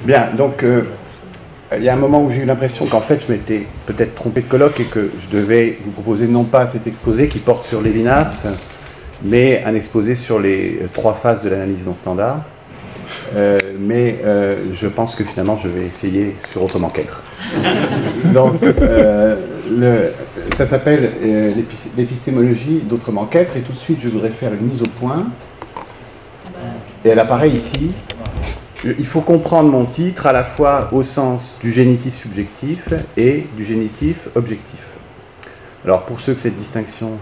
Bien, donc il y a un moment où j'ai eu l'impression qu'en fait je m'étais peut-être trompé de colloque et que je devais vous proposer non pas cet exposé qui porte sur Lévinas, mais un exposé sur les 3 phases de l'analyse non standard. Mais je pense que finalement je vais essayer sur autrement qu'être. Donc ça s'appelle l'épistémologie d'autrement qu'être, et tout de suite je voudrais faire une mise au point. Et elle apparaît ici. Il faut comprendre mon titre à la fois au sens du génitif subjectif et du génitif objectif. Alors pour ceux que cette distinction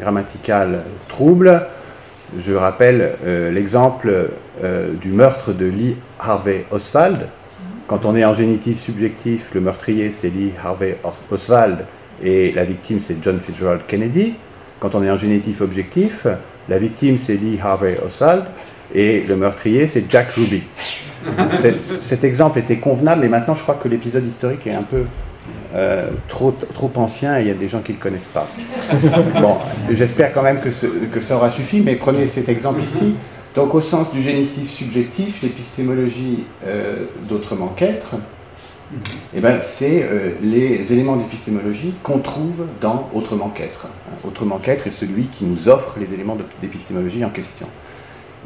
grammaticale trouble, je rappelle l'exemple du meurtre de Lee Harvey Oswald. Quand on est en génitif subjectif, le meurtrier c'est Lee Harvey Oswald et la victime c'est John Fitzgerald Kennedy. Quand on est en génitif objectif, la victime c'est Lee Harvey Oswald et le meurtrier c'est Jack Ruby. Cet exemple était convenable, mais maintenant je crois que l'épisode historique est un peu trop ancien et il y a des gens qui ne le connaissent pas. Bon, j'espère quand même que ça aura suffi, mais prenez cet exemple ici. Donc au sens du génitif subjectif, l'épistémologie d'autrement qu'être, eh ben, c'est les éléments d'épistémologie qu'on trouve dans autrement qu'être. Autrement qu'être est celui qui nous offre les éléments d'épistémologie en question.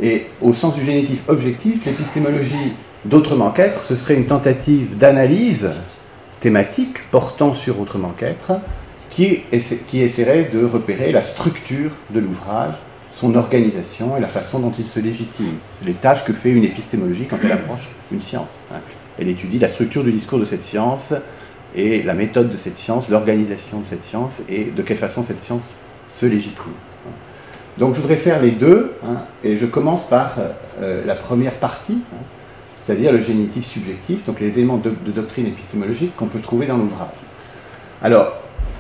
Et au sens du génitif objectif, l'épistémologie d'autrement qu'être, ce serait une tentative d'analyse thématique portant sur autrement qu'être, qui essaierait de repérer la structure de l'ouvrage, son organisation et la façon dont il se légitime. C'est les tâches que fait une épistémologie quand elle approche une science. Elle étudie la structure du discours de cette science et la méthode de cette science, l'organisation de cette science et de quelle façon cette science se légitime. Donc je voudrais faire les deux, et je commence par la première partie, c'est-à-dire le génitif subjectif, donc les éléments de doctrine épistémologique qu'on peut trouver dans l'ouvrage. Alors,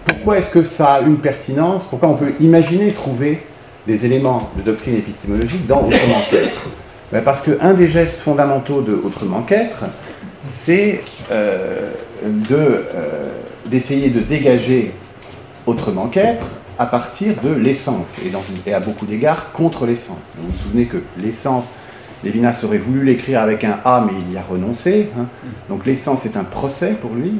pourquoi est-ce que ça a une pertinence? Pourquoi on peut imaginer trouver des éléments de doctrine épistémologique dans autrement qu'être? Parce qu'un des gestes fondamentaux de autrement qu'être, c'est d'essayer de dégager autrement qu'être à partir de l'essence, et à beaucoup d'égards contre l'essence. Vous vous souvenez que l'essence, Lévinas aurait voulu l'écrire avec un A, mais il y a renoncé. Donc l'essence est un procès pour lui.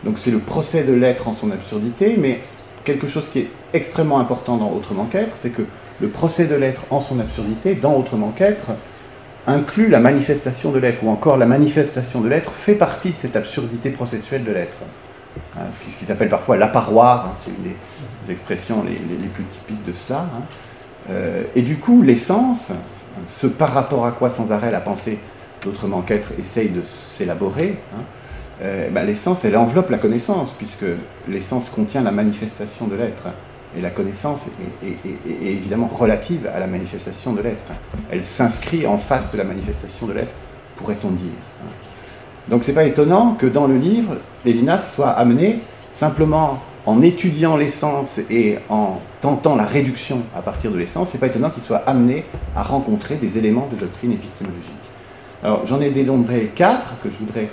Donc c'est le procès de l'être en son absurdité, mais quelque chose qui est extrêmement important dans autrement qu'être, c'est que le procès de l'être en son absurdité, dans autrement qu'être, inclut la manifestation de l'être, ou encore la manifestation de l'être fait partie de cette absurdité processuelle de l'être. Ce qui s'appelle parfois l'apparoir, c'est une des expressions les plus typiques de cela. Et du coup, l'essence, ce par rapport à quoi sans arrêt la pensée d'autrement qu'être essaye de s'élaborer, l'essence, elle enveloppe la connaissance, puisque l'essence contient la manifestation de l'être. Et la connaissance est évidemment relative à la manifestation de l'être. Elle s'inscrit en face de la manifestation de l'être, pourrait-on dire. Donc c'est pas étonnant que dans le livre, Lévinas soit amené, simplement en étudiant l'essence et en tentant la réduction à partir de l'essence, c'est pas étonnant qu'il soit amené à rencontrer des éléments de doctrine épistémologique. Alors j'en ai dénombré 4 que je voudrais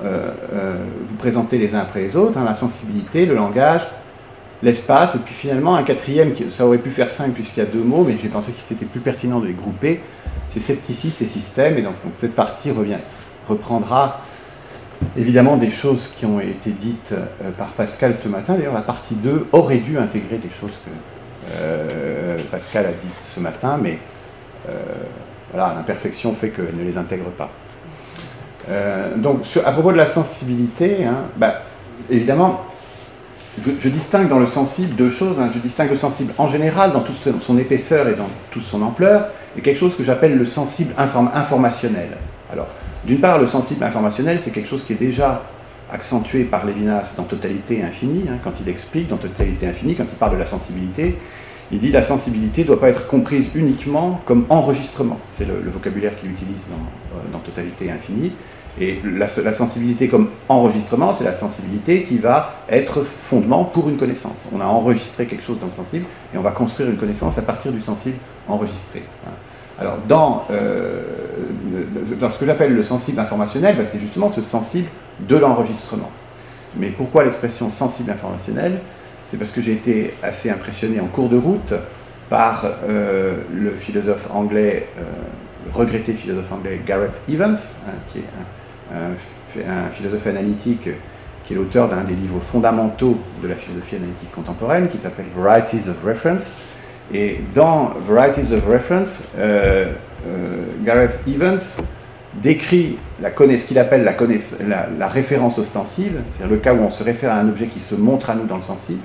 vous présenter les uns après les autres, la sensibilité, le langage, l'espace, et puis finalement un 4e, ça aurait pu faire 5 puisqu'il y a 2 mots, mais j'ai pensé que c'était plus pertinent de les grouper, c'est scepticisme et système, et donc cette partie reprendra évidemment des choses qui ont été dites par Pascal ce matin. D'ailleurs, la partie 2 aurait dû intégrer des choses que Pascal a dites ce matin, mais voilà, l'imperfection fait qu'elle ne les intègre pas. Donc, à propos de la sensibilité, évidemment, je distingue dans le sensible 2 choses. Je distingue le sensible en général, dans toute son épaisseur et dans toute son ampleur, et quelque chose que j'appelle le sensible informationnel. Alors, d'une part, le sensible informationnel, c'est quelque chose qui est déjà accentué par Lévinas dans Totalité et Infini, quand il explique dans Totalité et Infini, quand il parle de la sensibilité, il dit la sensibilité ne doit pas être comprise uniquement comme enregistrement. C'est le vocabulaire qu'il utilise dans Totalité et Infini. Et la sensibilité comme enregistrement, c'est la sensibilité qui va être fondement pour une connaissance. On a enregistré quelque chose dans le sensible et on va construire une connaissance à partir du sensible enregistré. Alors, dans ce que j'appelle le sensible informationnel, c'est justement ce sensible de l'enregistrement. Mais pourquoi l'expression sensible informationnel? C'est parce que j'ai été assez impressionné en cours de route par le philosophe anglais, le regretté philosophe anglais Gareth Evans, qui est un philosophe analytique qui est l'auteur d'un des livres fondamentaux de la philosophie analytique contemporaine, qui s'appelle Varieties of Reference. Et dans Varieties of Reference, Gareth Evans décrit ce qu'il appelle la référence ostensible, c'est-à-dire le cas où on se réfère à un objet qui se montre à nous dans le sensible.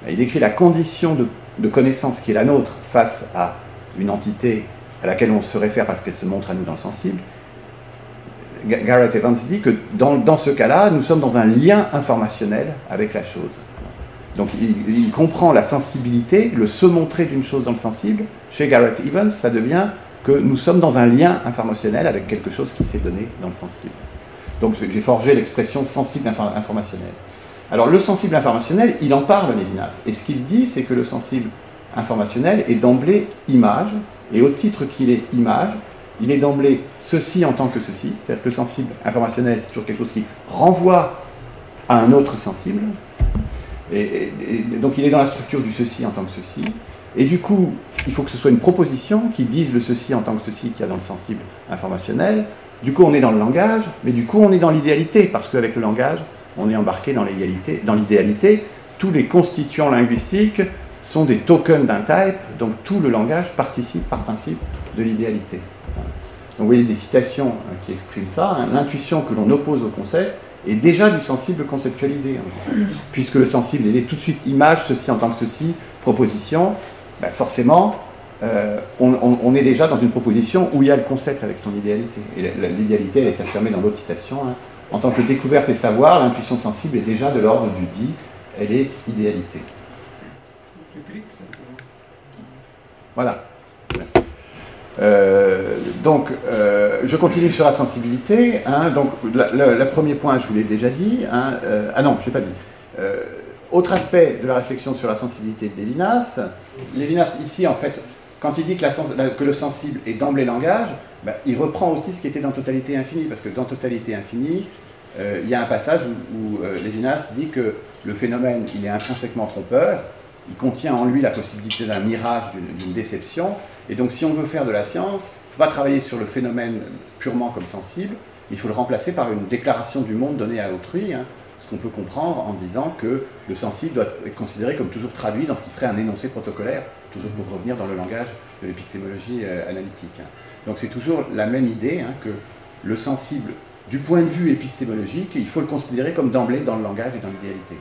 Il décrit la condition de connaissance qui est la nôtre face à une entité à laquelle on se réfère parce qu'elle se montre à nous dans le sensible. Gareth Evans dit que dans ce cas-là, nous sommes dans un lien informationnel avec la chose. Donc il comprend la sensibilité, le se montrer d'une chose dans le sensible. Chez Gareth Evans, ça devient que nous sommes dans un lien informationnel avec quelque chose qui s'est donné dans le sensible. Donc j'ai forgé l'expression sensible informationnel. Alors le sensible informationnel, il en parle, Lévinas. Et ce qu'il dit, c'est que le sensible informationnel est d'emblée image, et au titre qu'il est image, il est d'emblée ceci en tant que ceci, c'est-à-dire que le sensible informationnel, c'est toujours quelque chose qui renvoie à un autre sensible, et donc il est dans la structure du ceci en tant que ceci, et du coup, il faut que ce soit une proposition qui dise le ceci en tant que ceci qu'il y a dans le sensible informationnel. Du coup, on est dans le langage, mais du coup, on est dans l'idéalité, parce qu'avec le langage, on est embarqué dans l'idéalité. Tous les constituants linguistiques sont des tokens d'un type, donc tout le langage participe par principe de l'idéalité. Donc vous voyez des citations qui expriment ça. L'intuition que l'on oppose au concept est déjà du sensible conceptualisé. Puisque le sensible il est tout de suite image, ceci en tant que ceci, proposition, forcément, on est déjà dans une proposition où il y a le concept avec son idéalité. Et l'idéalité, elle est affirmée dans l'autre citation. En tant que découverte et savoir, l'intuition sensible est déjà de l'ordre du dit, elle est idéalité. Voilà. Donc, je continue sur la sensibilité. Donc, le premier point, je vous l'ai déjà dit. Ah non, je n'ai pas dit. Autre aspect de la réflexion sur la sensibilité de Lévinas, ici, en fait, quand il dit que le sensible est d'emblée langage, il reprend aussi ce qui était dans Totalité Infinie, parce que dans Totalité Infinie, il y a un passage où Lévinas dit que le phénomène, il est intrinsèquement trompeur, il contient en lui la possibilité d'un mirage, d'une déception, et donc si on veut faire de la science, il ne faut pas travailler sur le phénomène purement comme sensible, mais il faut le remplacer par une déclaration du monde donnée à autrui, ce qu'on peut comprendre en disant que le sensible doit être considéré comme toujours traduit dans ce qui serait un énoncé protocolaire, toujours pour revenir dans le langage de l'épistémologie analytique. Donc c'est toujours la même idée que le sensible, du point de vue épistémologique, il faut le considérer comme d'emblée dans le langage et dans l'idéalité.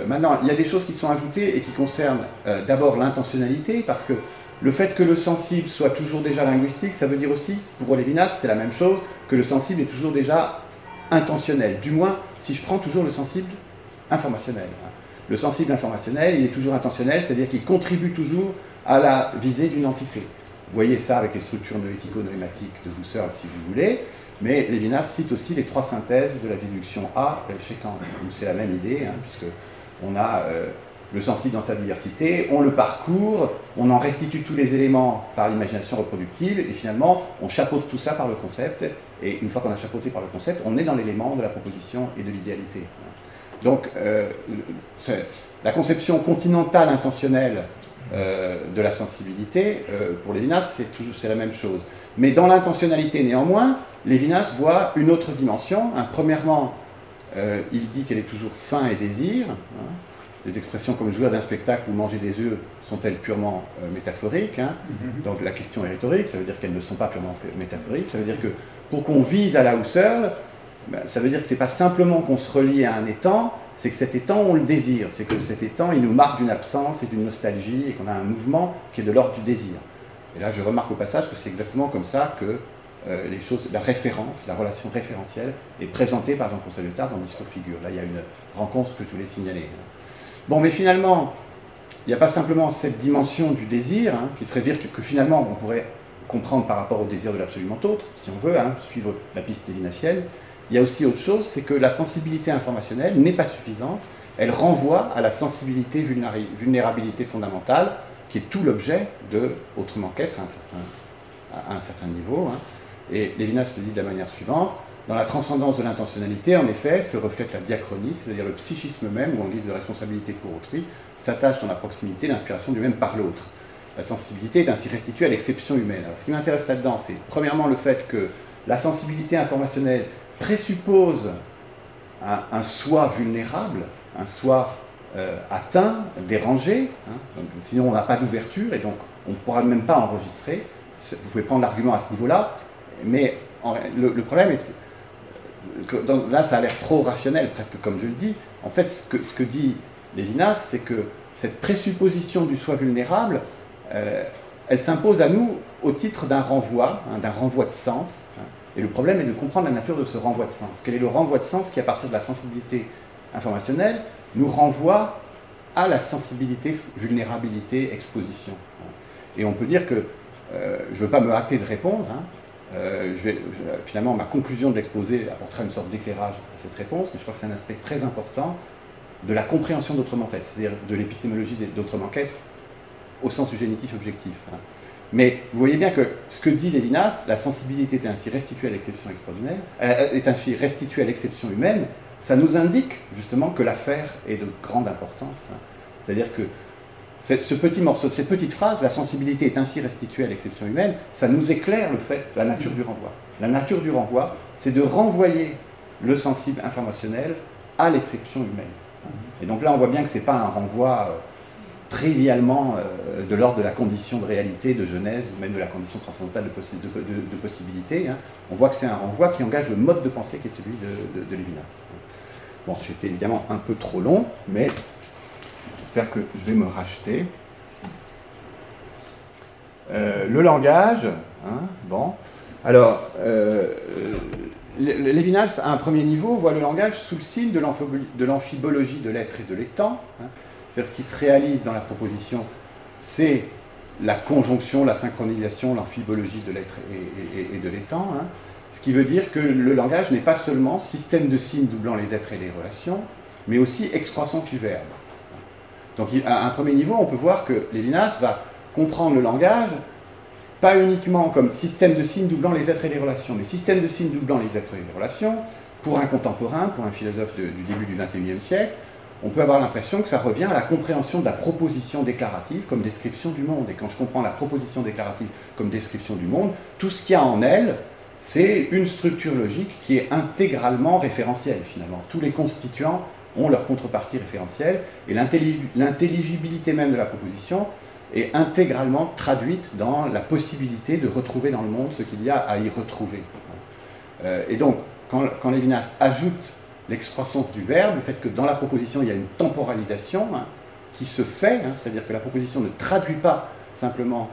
Maintenant, il y a des choses qui sont ajoutées et qui concernent d'abord l'intentionnalité, parce que le fait que le sensible soit toujours déjà linguistique, ça veut dire aussi, pour Lévinas, c'est la même chose, que le sensible est toujours déjà intentionnel, du moins si je prends toujours le sensible informationnel. Le sensible informationnel, il est toujours intentionnel, c'est-à-dire qu'il contribue toujours à la visée d'une entité. Vous voyez ça avec les structures noético-noématiques de Husserl, si vous voulez, mais Lévinas cite aussi les trois synthèses de la déduction A chez Kant, où c'est la même idée, puisque on a le sensible dans sa diversité, on le parcourt, on en restitue tous les éléments par l'imagination reproductive, et finalement, on chapeaute tout ça par le concept, et une fois qu'on a chapeauté par le concept, on est dans l'élément de la proposition et de l'idéalité. Donc, la conception continentale intentionnelle de la sensibilité, pour Lévinas, c'est la même chose. Mais dans l'intentionnalité, néanmoins, Lévinas voit une autre dimension. Premièrement, il dit qu'elle est toujours faim et désir. Les expressions comme jouir d'un spectacle ou manger des œufs sont-elles purement métaphoriques? Donc la question est rhétorique, ça veut dire qu'elles ne sont pas purement métaphoriques. Ça veut dire que pour qu'on vise à la Husserl, ça veut dire que ce n'est pas simplement qu'on se relie à un étang, c'est que cet étang, on le désire. C'est que cet étang, il nous marque d'une absence et d'une nostalgie, et qu'on a un mouvement qui est de l'ordre du désir. Et là, je remarque au passage que c'est exactement comme ça que les choses, la référence, la relation référentielle est présentée par Jean-François Lyotard dans le discours figure. Là, il y a une rencontre que je voulais signaler. Bon, mais finalement, il n'y a pas simplement cette dimension du désir, qui serait que finalement, on pourrait comprendre par rapport au désir de l'absolument autre, si on veut, suivre la piste lévinassienne. Il y a aussi autre chose, c'est que la sensibilité informationnelle n'est pas suffisante, elle renvoie à la sensibilité, vulnérabilité fondamentale, qui est tout l'objet de Autrement qu'être à un certain niveau. Et Lévinas le dit de la manière suivante: dans la transcendance de l'intentionnalité, en effet, se reflète la diachronie, c'est-à-dire le psychisme même, ou en guise de responsabilité pour autrui, s'attache dans la proximité, l'inspiration du même par l'autre. La sensibilité est ainsi restituée à l'exception humaine. Alors, ce qui m'intéresse là-dedans, c'est premièrement le fait que la sensibilité informationnelle présuppose un soi vulnérable, un soi atteint, dérangé, hein, sinon on n'a pas d'ouverture et donc on ne pourra même pas enregistrer. Vous pouvez prendre l'argument à ce niveau-là, mais le problème est que là ça a l'air trop rationnel, presque comme je le dis. En fait, ce que dit Lévinas, c'est que cette présupposition du soi vulnérable, elle s'impose à nous au titre d'un renvoi de sens. Hein, et le problème est de comprendre la nature de ce renvoi de sens. Quel est le renvoi de sens qui, à partir de la sensibilité informationnelle, nous renvoie à la sensibilité, vulnérabilité, exposition. Et on peut dire que, je ne veux pas me hâter de répondre, hein, finalement ma conclusion de l'exposé apportera une sorte d'éclairage à cette réponse, mais je crois que c'est un aspect très important de la compréhension d'Autrement qu'être, c'est-à-dire de l'épistémologie d'Autrement qu'être au sens du génitif objectif. Hein. Mais vous voyez bien que ce que dit Lévinas, la sensibilité est ainsi restituée à l'exception extraordinaire, est ainsi restituée à l'exception humaine, ça nous indique justement que l'affaire est de grande importance. Hein. C'est-à-dire que ce petit morceau, cette petite phrase, la sensibilité est ainsi restituée à l'exception humaine, ça nous éclaire le fait, la nature du renvoi. La nature du renvoi, c'est de renvoyer le sensible informationnel à l'exception humaine. Et donc là, on voit bien que ce n'est pas un renvoi trivialement de l'ordre de la condition de réalité, de genèse, ou même de la condition transcendantale de possibilité. Hein. On voit que c'est un renvoi qui engage le mode de pensée qui est celui de Lévinas. Bon, j'étais évidemment un peu trop long, mais j'espère que je vais me racheter. Le langage, hein, bon. Alors, Lévinas, à un premier niveau, voit le langage sous le signe de l'amphibologie de l'être et de l'étant. Hein. C'est-à-dire ce qui se réalise dans la proposition, c'est la conjonction, la synchronisation, l'amphibologie de l'être et de l'étant. Hein. Ce qui veut dire que le langage n'est pas seulement système de signes doublant les êtres et les relations, mais aussi excroissance du verbe. Donc à un premier niveau, on peut voir que Lévinas va comprendre le langage pas uniquement comme système de signes doublant les êtres et les relations, mais système de signes doublant les êtres et les relations, pour un contemporain, pour un philosophe du début du XXIe siècle, on peut avoir l'impression que ça revient à la compréhension de la proposition déclarative comme description du monde. Et quand je comprends la proposition déclarative comme description du monde, tout ce qu'il y a en elle, c'est une structure logique qui est intégralement référentielle, finalement. Tous les constituants ont leur contrepartie référentielle, et l'intelligibilité même de la proposition est intégralement traduite dans la possibilité de retrouver dans le monde ce qu'il y a à y retrouver. Et donc, quand Lévinas ajoute l'excroissance du verbe, le fait que dans la proposition, il y a une temporalisation qui se fait, c'est-à-dire que la proposition ne traduit pas simplement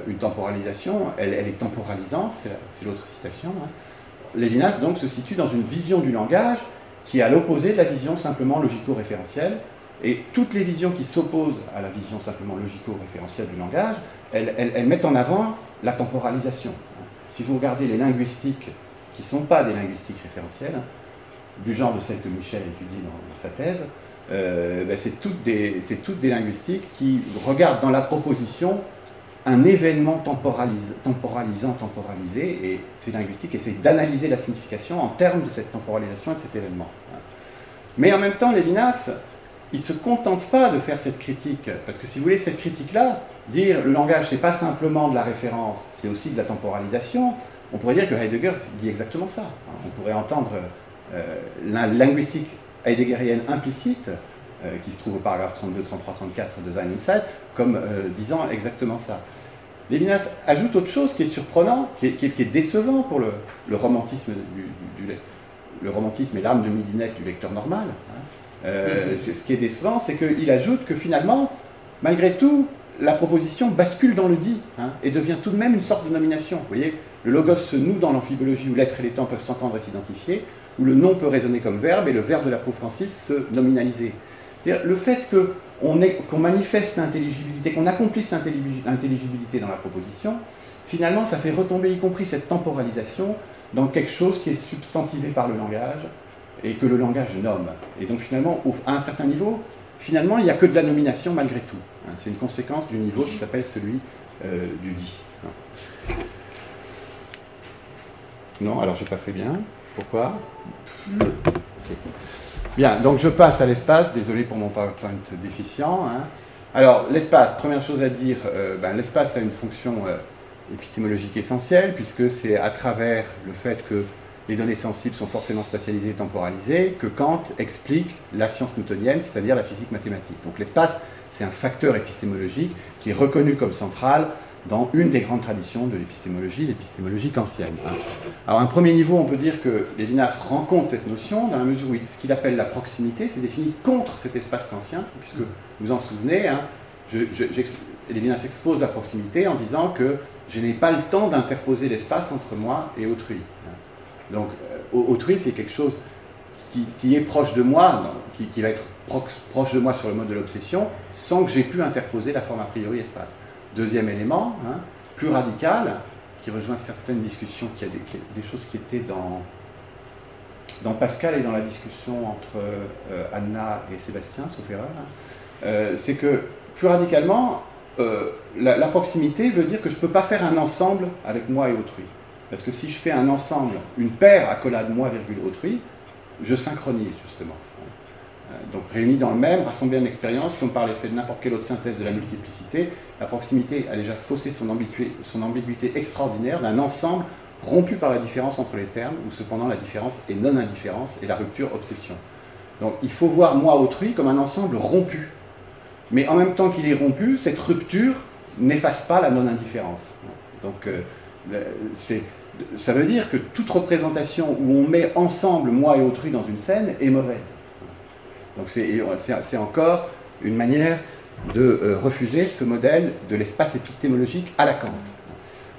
une temporalisation, elle est temporalisante, c'est l'autre citation. Lévinas, donc, se situe dans une vision du langage qui est à l'opposé de la vision simplement logico-référentielle, et toutes les visions qui s'opposent à la vision simplement logico-référentielle du langage, elles mettent en avant la temporalisation. Si vous regardez les linguistiques qui ne sont pas des linguistiques référentielles, du genre de celle que Michel étudie dans sa thèse, c'est toutes des linguistiques qui regardent dans la proposition un événement temporalisant, temporalisé, et ces linguistiques essaient d'analyser la signification en termes de cette temporalisation et de cet événement. Mais en même temps, Lévinas, il ne se contente pas de faire cette critique, parce que si vous voulez, cette critique-là, dire le langage, c'est pas simplement de la référence, c'est aussi de la temporalisation, on pourrait dire que Heidegger dit exactement ça. On pourrait entendre la linguistique heideggerienne implicite, qui se trouve au paragraphe 32, 33, 34 de Sein und Zeit, comme disant exactement ça. Lévinas ajoute autre chose qui est surprenant, qui est décevant pour le romantisme le romantisme et l'âme de midinette du lecteur normal. Ce qui est décevant, c'est qu'il ajoute que finalement, malgré tout, la proposition bascule dans le dit, et devient tout de même une sorte de nomination. Vous voyez, le logos se noue dans l'amphibologie où l'être et l'étant peuvent s'entendre et s'identifier, où le nom peut résonner comme verbe et le verbe de la Francis se nominaliser. C'est-à-dire le fait qu'on manifeste l'intelligibilité, qu'on accomplisse l'intelligibilité dans la proposition, finalement ça fait retomber y compris cette temporalisation dans quelque chose qui est substantivé par le langage et que le langage nomme. Et donc finalement, à un certain niveau, finalement il n'y a que de la nomination malgré tout. C'est une conséquence du niveau qui s'appelle celui du dit. Non, alors j'ai pas fait bien. Pourquoi? Okay. Bien, donc je passe à l'espace, désolé pour mon PowerPoint déficient. Alors l'espace, première chose à dire, l'espace a une fonction épistémologique essentielle, puisque c'est à travers le fait que les données sensibles sont forcément spatialisées et temporalisées que Kant explique la science newtonienne, c'est-à-dire la physique mathématique. Donc l'espace, c'est un facteur épistémologique qui est reconnu comme central dans une des grandes traditions de l'épistémologie kantienne. Alors, à un premier niveau, on peut dire que Lévinas rencontre cette notion dans la mesure où ce qu'il appelle la proximité, c'est défini contre cet espace kantien, puisque vous en souvenez, Lévinas expose la proximité en disant que je n'ai pas le temps d'interposer l'espace entre moi et autrui. Donc, autrui, c'est quelque chose qui est proche de moi, qui va être proche de moi sur le mode de l'obsession, sans que j'aie pu interposer la forme a priori espace. Deuxième élément, plus radical, qui rejoint certaines discussions, qui a des choses qui étaient dans Pascal et dans la discussion entre Anna et Sébastien, sauf erreur, c'est que, plus radicalement, la proximité veut dire que je ne peux pas faire un ensemble avec moi et autrui. Parce que si je fais un ensemble, une paire accolade moi, virgule autrui, je synchronise justement. Donc réunis dans le même, rassembler une expérience, comme par l'effet de n'importe quelle autre synthèse de la multiplicité, la proximité a déjà faussé son ambiguïté extraordinaire d'un ensemble rompu par la différence entre les termes, où cependant la différence est non-indifférence et la rupture obsession. Donc il faut voir moi autrui comme un ensemble rompu. Mais en même temps qu'il est rompu, cette rupture n'efface pas la non-indifférence. Donc ça veut dire que toute représentation où on met ensemble moi et autrui dans une scène est mauvaise. Donc c'est encore une manière de refuser ce modèle de l'espace épistémologique à la Kant.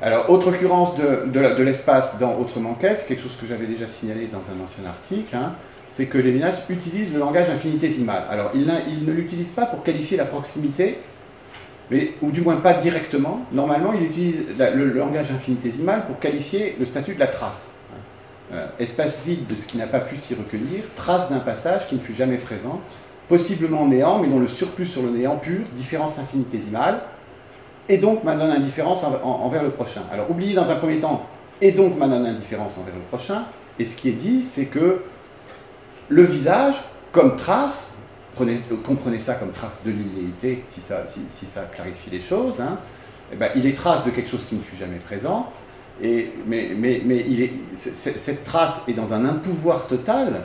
Alors, autre occurrence de l'espace dans Autrement qu'est, c'est quelque chose que j'avais déjà signalé dans un ancien article, c'est que Lévinas utilise le langage infinitésimal. Alors, il ne l'utilise pas pour qualifier la proximité, ou du moins pas directement. Normalement, il utilise le langage infinitésimal pour qualifier le statut de la trace. Espace vide de ce qui n'a pas pu s'y recueillir, trace d'un passage qui ne fut jamais présent, possiblement néant, mais dont le surplus sur le néant pur, différence infinitésimale, et donc ma non-indifférence envers le prochain. Alors, oubliez dans un premier temps, et donc ma non-indifférence envers le prochain, et ce qui est dit, c'est que le visage, comme trace, comprenez ça comme trace de l'illéité, si ça clarifie les choses, il est trace de quelque chose qui ne fut jamais présent, mais cette trace est dans un impouvoir total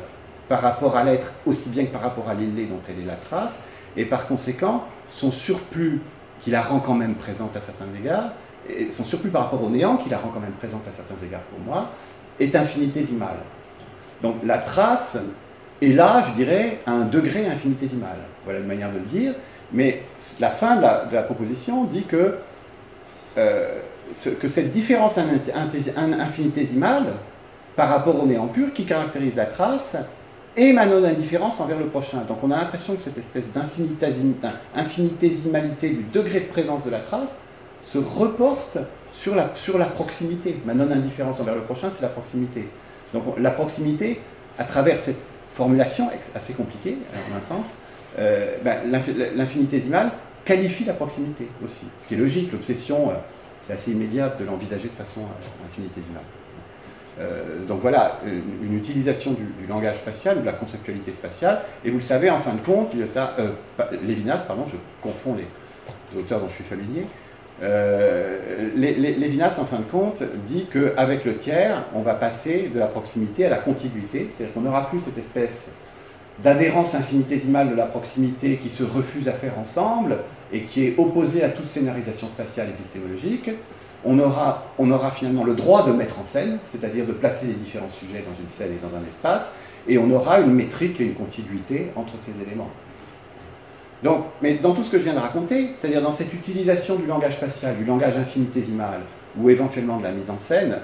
par rapport à l'être, aussi bien que par rapport à l'illé dont elle est la trace, et par conséquent, son surplus qui la rend quand même présente à certains égards, et son surplus par rapport au néant qui la rend quand même présente à certains égards pour moi, est infinitésimal. Donc la trace est là, je dirais, à un degré infinitésimal. Voilà une manière de le dire, mais la fin de la proposition dit que cette différence infinitésimale par rapport au néant pur qui caractérise la trace et ma non-indifférence envers le prochain. Donc on a l'impression que cette espèce d'infinitésimalité du degré de présence de la trace se reporte sur la proximité. Ma non-indifférence envers le prochain, c'est la proximité. Donc la proximité, à travers cette formulation assez compliquée, en un sens, l'infinitésimal qualifie la proximité aussi. Ce qui est logique, l'obsession, c'est assez immédiat de l'envisager de façon infinitésimale. Donc voilà, une utilisation du langage spatial, ou de la conceptualité spatiale, et vous le savez, en fin de compte, Lévinas, pardon, je confonds les auteurs dont je suis familier, Lévinas, en fin de compte, dit qu'avec le tiers, on va passer de la proximité à la contiguïté, c'est-à-dire qu'on n'aura plus cette espèce d'adhérence infinitésimale de la proximité qui se refuse à faire ensemble et qui est opposée à toute scénarisation spatiale épistémologique. On aura finalement le droit de mettre en scène, c'est-à-dire de placer les différents sujets dans une scène et dans un espace, et on aura une métrique et une contiguïté entre ces éléments. Donc, mais dans tout ce que je viens de raconter, c'est-à-dire dans cette utilisation du langage spatial, du langage infinitésimal, ou éventuellement de la mise en scène,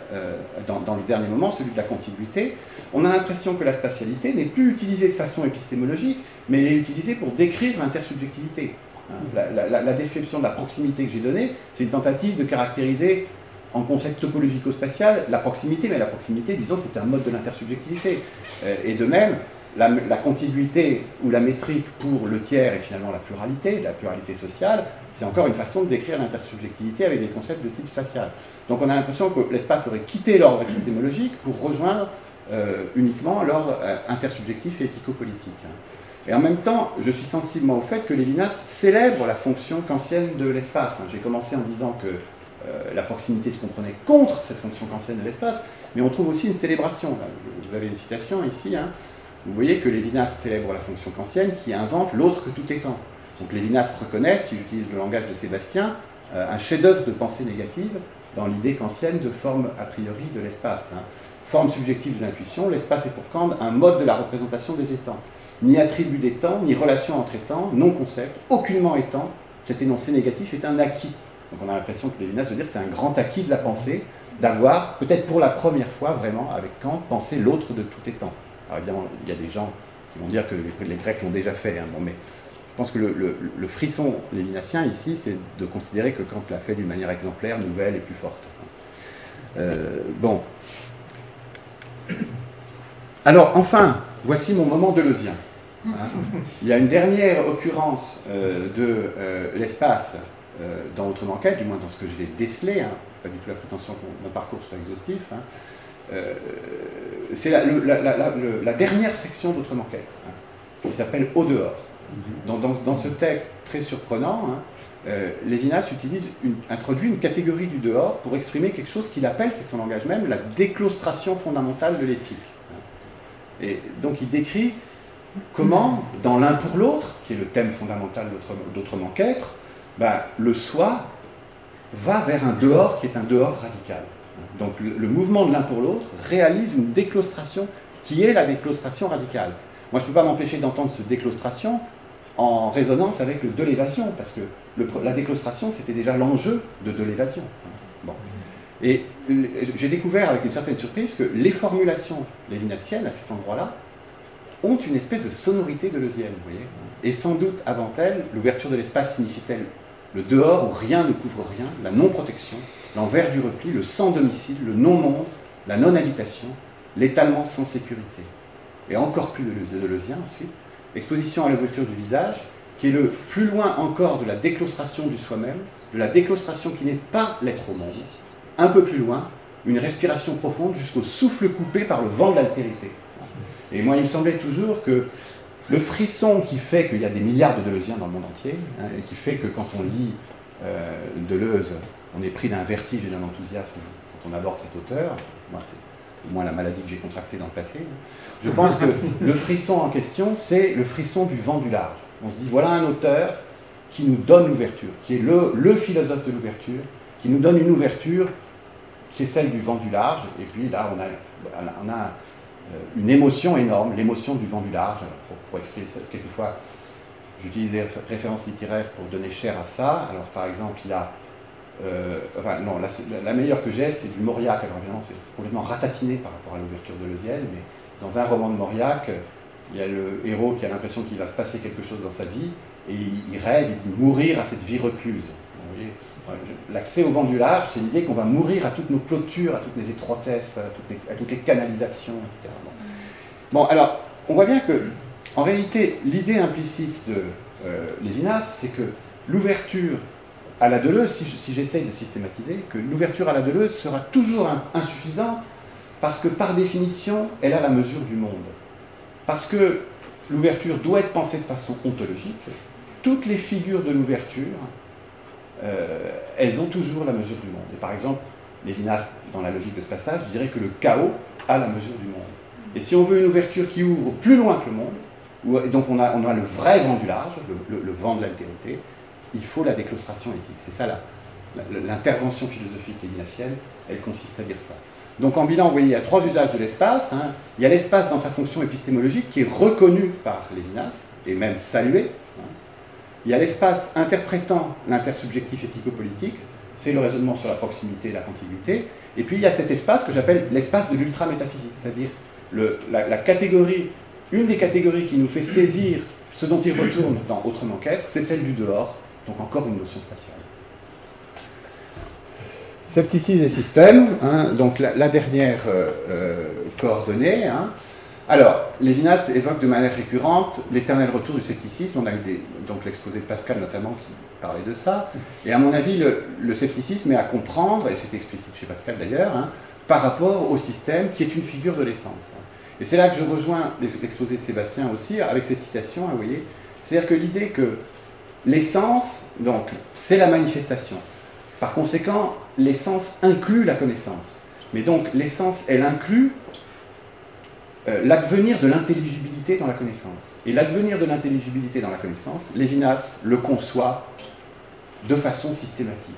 dans le dernier moment, celui de la contiguïté, on a l'impression que la spatialité n'est plus utilisée de façon épistémologique, mais elle est utilisée pour décrire l'intersubjectivité. La description de la proximité que j'ai donnée, c'est une tentative de caractériser en concept topologico-spatial la proximité, mais la proximité, disons, c'est un mode de l'intersubjectivité. Et de même, la contiguïté ou la métrique pour le tiers et finalement la pluralité sociale, c'est encore une façon de décrire l'intersubjectivité avec des concepts de type spatial. Donc on a l'impression que l'espace aurait quitté l'ordre épistémologique pour rejoindre uniquement l'ordre intersubjectif et éthico-politique. Et en même temps, je suis sensible au fait que Lévinas célèbre la fonction kantienne de l'espace. J'ai commencé en disant que la proximité se comprenait contre cette fonction kantienne de l'espace, mais on trouve aussi une célébration. Là, vous avez une citation ici, hein. Vous voyez que Lévinas célèbre la fonction kantienne qui invente l'autre que tout étant. Donc Lévinas reconnaît, si j'utilise le langage de Sébastien, un chef-d'œuvre de pensée négative dans l'idée kantienne de forme a priori de l'espace. Hein. Forme subjective de l'intuition, l'espace est pour Kant un mode de la représentation des étangs. Ni attribut d'étang, ni relation entre étangs, non concept, aucunement étant, cet énoncé négatif est un acquis. Donc on a l'impression que Lévinas veut dire que c'est un grand acquis de la pensée, d'avoir, peut-être pour la première fois vraiment avec Kant, pensé l'autre de tout étant. Alors évidemment, il y a des gens qui vont dire que les Grecs l'ont déjà fait, hein, bon, mais je pense que le frisson lévinassien ici, c'est de considérer que Kant l'a fait d'une manière exemplaire, nouvelle et plus forte. Bon. Alors, enfin, voici mon moment deleuzien. Hein. Il y a une dernière occurrence de l'espace dans Autrement qu'elle, du moins dans ce que je l'ai décelé, hein. Pas du tout la prétention que mon parcours soit exhaustif. Hein. C'est la dernière section d'Autrement qu'elle, hein, ce qui s'appelle Au dehors. Dans ce texte très surprenant, hein, Lévinas introduit une catégorie du dehors pour exprimer quelque chose qu'il appelle, c'est son langage même, la déclaustration fondamentale de l'éthique. Et donc il décrit comment, dans l'un pour l'autre, qui est le thème fondamental d'Autrement qu'être, le soi va vers un dehors qui est un dehors radical. Donc le mouvement de l'un pour l'autre réalise une déclaustration qui est la déclaustration radicale. Moi je ne peux pas m'empêcher d'entendre ce déclaustration en résonance avec le de l'évasion, parce que la déclaustration c'était déjà l'enjeu de l'évasion. Bon. Et j'ai découvert avec une certaine surprise que les formulations lévinassiennes à cet endroit-là ont une espèce de sonorité deleuzienne, vous voyez. Et sans doute avant elles, l'ouverture de l'espace signifie-t-elle le dehors où rien ne couvre rien, la non-protection, l'envers du repli, le sans-domicile, le non-monde, la non-habitation, l'étalement sans sécurité. Et encore plus deleuzien ensuite, exposition à l'ouverture du visage, qui est le plus loin encore de la déclaustration du soi-même, de la déclaustration qui n'est pas l'être au monde, un peu plus loin, une respiration profonde jusqu'au souffle coupé par le vent de l'altérité. Et moi, il me semblait toujours que le frisson qui fait qu'il y a des milliards de Deleuziens dans le monde entier, hein, et qui fait que quand on lit Deleuze, on est pris d'un vertige et d'un enthousiasme quand on aborde cet auteur, moi c'est au moins la maladie que j'ai contractée dans le passé, je pense que le frisson en question, c'est le frisson du vent du large. On se dit, voilà un auteur qui nous donne l'ouverture, qui est le philosophe de l'ouverture, qui nous donne une ouverture qui est celle du vent du large, et puis là on a une émotion énorme, l'émotion du vent du large. Alors, pour expliquer ça, quelquefois j'utilise des références littéraires pour donner chair à ça. Alors par exemple il y a la meilleure que j'ai, c'est du Mauriac. Alors évidemment c'est complètement ratatiné par rapport à l'ouverture deleuzienne, mais dans un roman de Mauriac, il y a le héros qui a l'impression qu'il va se passer quelque chose dans sa vie, et il rêve, il dit mourir à cette vie recluse. L'accès au vent du large, c'est l'idée qu'on va mourir à toutes nos clôtures, à toutes les étroitesses, à toutes les canalisations, etc. Bon, alors, on voit bien que, en réalité, l'idée implicite de Lévinas, c'est que l'ouverture à la Deleuze, si j'essaye de systématiser, que l'ouverture à la Deleuze sera toujours insuffisante, parce que, par définition, elle a la mesure du monde. Parce que l'ouverture doit être pensée de façon ontologique. Toutes les figures de l'ouverture, elles ont toujours la mesure du monde. Et par exemple, Lévinas, dans la logique de ce passage, dirait que le chaos a la mesure du monde. Et si on veut une ouverture qui ouvre plus loin que le monde, et donc on a le vrai vent du large, le vent de l'altérité, il faut la déclaustration éthique. C'est ça l'intervention philosophique lévinassienne, elle consiste à dire ça. Donc en bilan, vous voyez, il y a trois usages de l'espace. Hein. Il y a l'espace dans sa fonction épistémologique qui est reconnu par Lévinas, et même salué. Il y a l'espace interprétant l'intersubjectif éthico-politique, c'est le raisonnement sur la proximité et la contiguïté. Et puis il y a cet espace que j'appelle l'espace de l'ultra-métaphysique, c'est-à-dire la catégorie, une des catégories qui nous fait saisir ce dont il retourne dans Autrement qu'être, c'est celle du dehors, donc encore une notion spatiale. Scepticisme et système, hein, donc la dernière coordonnée. Hein. Alors, Lévinas évoque de manière récurrente l'éternel retour du scepticisme. On a eu donc l'exposé de Pascal notamment qui parlait de ça. Et à mon avis, le scepticisme est à comprendre, et c'est explicite chez Pascal d'ailleurs, hein, par rapport au système qui est une figure de l'essence. Et c'est là que je rejoins l'exposé de Sébastien aussi, avec cette citation, hein, vous voyez. C'est-à-dire que l'idée que l'essence, donc, c'est la manifestation. Par conséquent, l'essence inclut la connaissance. Mais donc l'essence, elle inclut l'advenir de l'intelligibilité dans la connaissance. Et l'advenir de l'intelligibilité dans la connaissance, Lévinas le conçoit de façon systématique.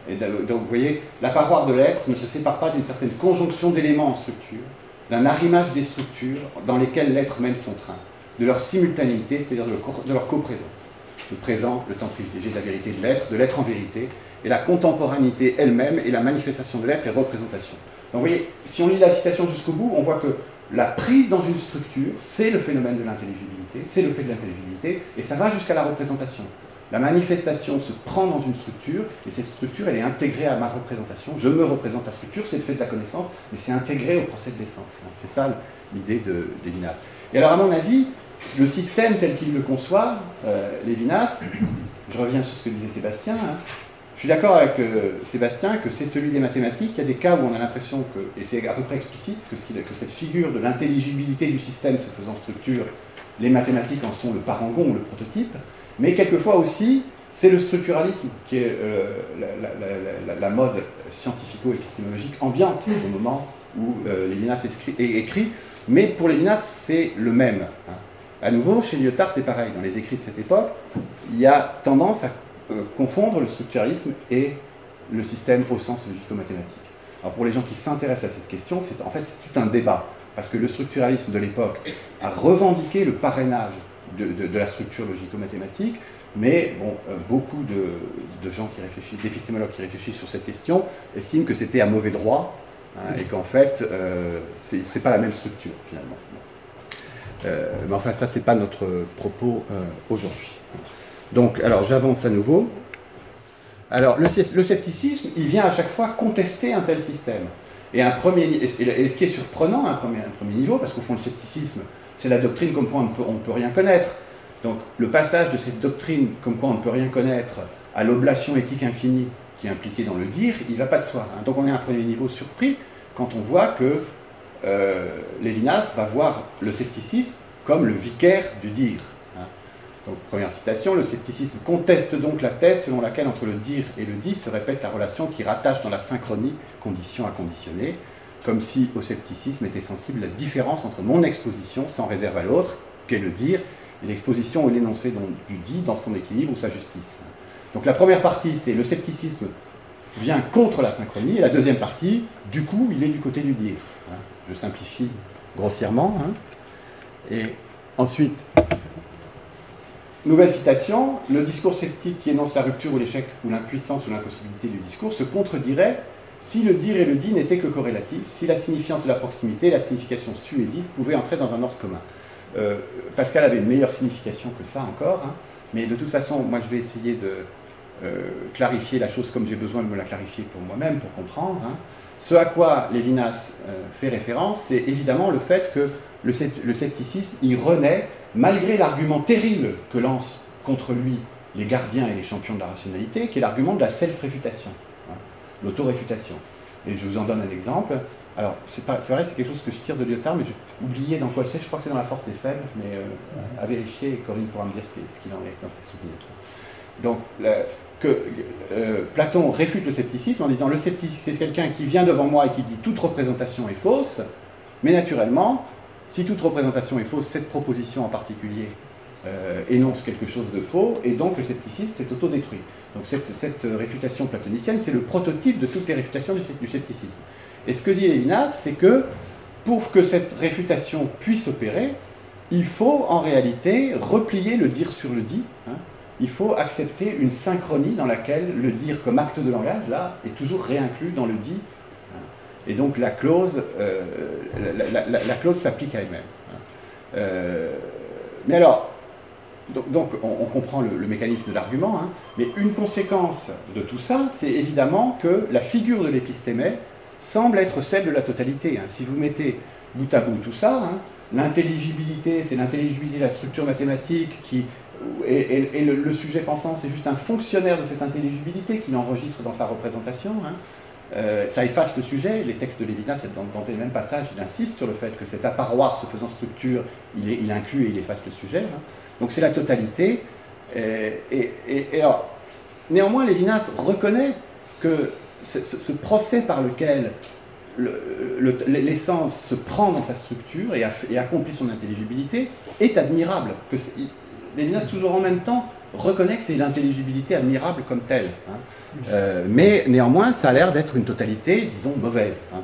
Et donc vous voyez, la paroi de l'être ne se sépare pas d'une certaine conjonction d'éléments en structure, d'un arrimage des structures dans lesquelles l'être mène son train, de leur simultanéité, c'est-à-dire de leur coprésence. Le présent, le temps privilégié de la vérité de l'être en vérité, et la contemporanéité elle-même et la manifestation de l'être et représentation. Donc vous voyez, si on lit la citation jusqu'au bout, on voit que la prise dans une structure, c'est le phénomène de l'intelligibilité, c'est le fait de l'intelligibilité, et ça va jusqu'à la représentation. La manifestation se prend dans une structure, et cette structure, elle est intégrée à ma représentation. Je me représente la structure, c'est le fait de la connaissance, mais c'est intégré au procès de l'essence. C'est ça l'idée de Lévinas. Et alors, à mon avis, le système tel qu'il le conçoit, Lévinas, je reviens sur ce que disait Sébastien, hein, je suis d'accord avec Sébastien que c'est celui des mathématiques. Il y a des cas où on a l'impression que, et c'est à peu près explicite, que cette figure de l'intelligibilité du système se faisant structure, les mathématiques en sont le parangon ou le prototype, mais quelquefois aussi, c'est le structuralisme qui est la mode scientifico-épistémologique ambiante au moment où Lévinas écrit, mais pour Lévinas, c'est le même. Hein. À nouveau, chez Lyotard, c'est pareil. Dans les écrits de cette époque, il y a tendance à confondre le structuralisme et le système au sens logico-mathématique. Alors pour les gens qui s'intéressent à cette question, c'est tout un débat, parce que le structuralisme de l'époque a revendiqué le parrainage de la structure logico-mathématique, mais bon, beaucoup de gens qui réfléchissent, d'épistémologues qui réfléchissent sur cette question, estiment que c'était à mauvais droit, hein, et qu'en fait, c'est pas la même structure, finalement. Mais enfin, ça, c'est pas notre propos aujourd'hui. Donc, alors, j'avance à nouveau. Alors, le scepticisme, il vient à chaque fois contester un tel système. Et ce qui est surprenant à un premier niveau, parce qu'au fond, le scepticisme, c'est la doctrine comme quoi on ne peut rien connaître. Donc, le passage de cette doctrine comme quoi on ne peut rien connaître à l'oblation éthique infinie qui est impliquée dans le dire, il ne va pas de soi. Hein. Donc, on est à un premier niveau surpris quand on voit que Lévinas va voir le scepticisme comme le vicaire du dire. Donc, première citation, le scepticisme conteste donc la thèse selon laquelle entre le dire et le dit se répète la relation qui rattache dans la synchronie condition à conditionné, comme si au scepticisme était sensible la différence entre mon exposition sans réserve à l'autre, qu'est le dire, et l'exposition ou l'énoncé du dit dans son équilibre ou sa justice. Donc la première partie, c'est le scepticisme vient contre la synchronie, et la deuxième partie, du coup, il est du côté du dire. Je simplifie grossièrement. Et ensuite, nouvelle citation, le discours sceptique qui énonce la rupture ou l'échec ou l'impuissance ou l'impossibilité du discours se contredirait si le dire et le dit n'étaient que corrélatifs, si la signifiance de la proximité, la signification su et dite pouvaient entrer dans un ordre commun. Pascal avait une meilleure signification que ça encore, hein, mais de toute façon, moi je vais essayer de clarifier la chose comme j'ai besoin de me la clarifier pour moi-même, pour comprendre. Hein. Ce à quoi Lévinas fait référence, c'est évidemment le fait que le scepticisme, il renaît malgré l'argument terrible que lancent contre lui les gardiens et les champions de la rationalité, qui est l'argument de la self-réfutation, hein, l'auto-réfutation. Et je vous en donne un exemple. Alors, c'est vrai, c'est quelque chose que je tire de Lyotard, mais j'ai oublié dans quoi c'est. Je crois que c'est dans La force des faibles, mais à vérifier, et Corinne pourra me dire ce qu'il en est dans ses souvenirs. Donc, Platon réfute le scepticisme en disant le sceptique, c'est quelqu'un qui vient devant moi et qui dit toute représentation est fausse, mais naturellement, si toute représentation est fausse, cette proposition en particulier énonce quelque chose de faux, et donc le scepticisme s'est autodétruit. Donc cette réfutation platonicienne, c'est le prototype de toutes les réfutations du scepticisme. Et ce que dit Lévinas, c'est que pour que cette réfutation puisse opérer, il faut en réalité replier le dire sur le dit. Hein. Il faut accepter une synchronie dans laquelle le dire comme acte de langage, là, est toujours réinclus dans le dit. Et donc la clause, la clause s'applique à elle-même. Mais alors, donc on comprend le mécanisme de l'argument, hein, mais une conséquence de tout ça, c'est évidemment que la figure de l'épistémé semble être celle de la totalité. Hein. Si vous mettez bout à bout tout ça, hein, l'intelligibilité, c'est l'intelligibilité de la structure mathématique et le sujet pensant, c'est juste un fonctionnaire de cette intelligibilité qui l'enregistre dans sa représentation. Hein. Ça efface le sujet. Les textes de Lévinas, dans les mêmes passages, il insiste sur le fait que cet apparoir se faisant structure, il inclut et il efface le sujet. Hein. Donc c'est la totalité. Et alors, néanmoins, Lévinas reconnaît que ce procès par lequel l'essence se prend dans sa structure et accomplit son intelligibilité est admirable. Lévinas, toujours en même temps, reconnaît que c'est l'intelligibilité admirable comme telle. Hein. Mais néanmoins, ça a l'air d'être une totalité, disons, mauvaise. Hein,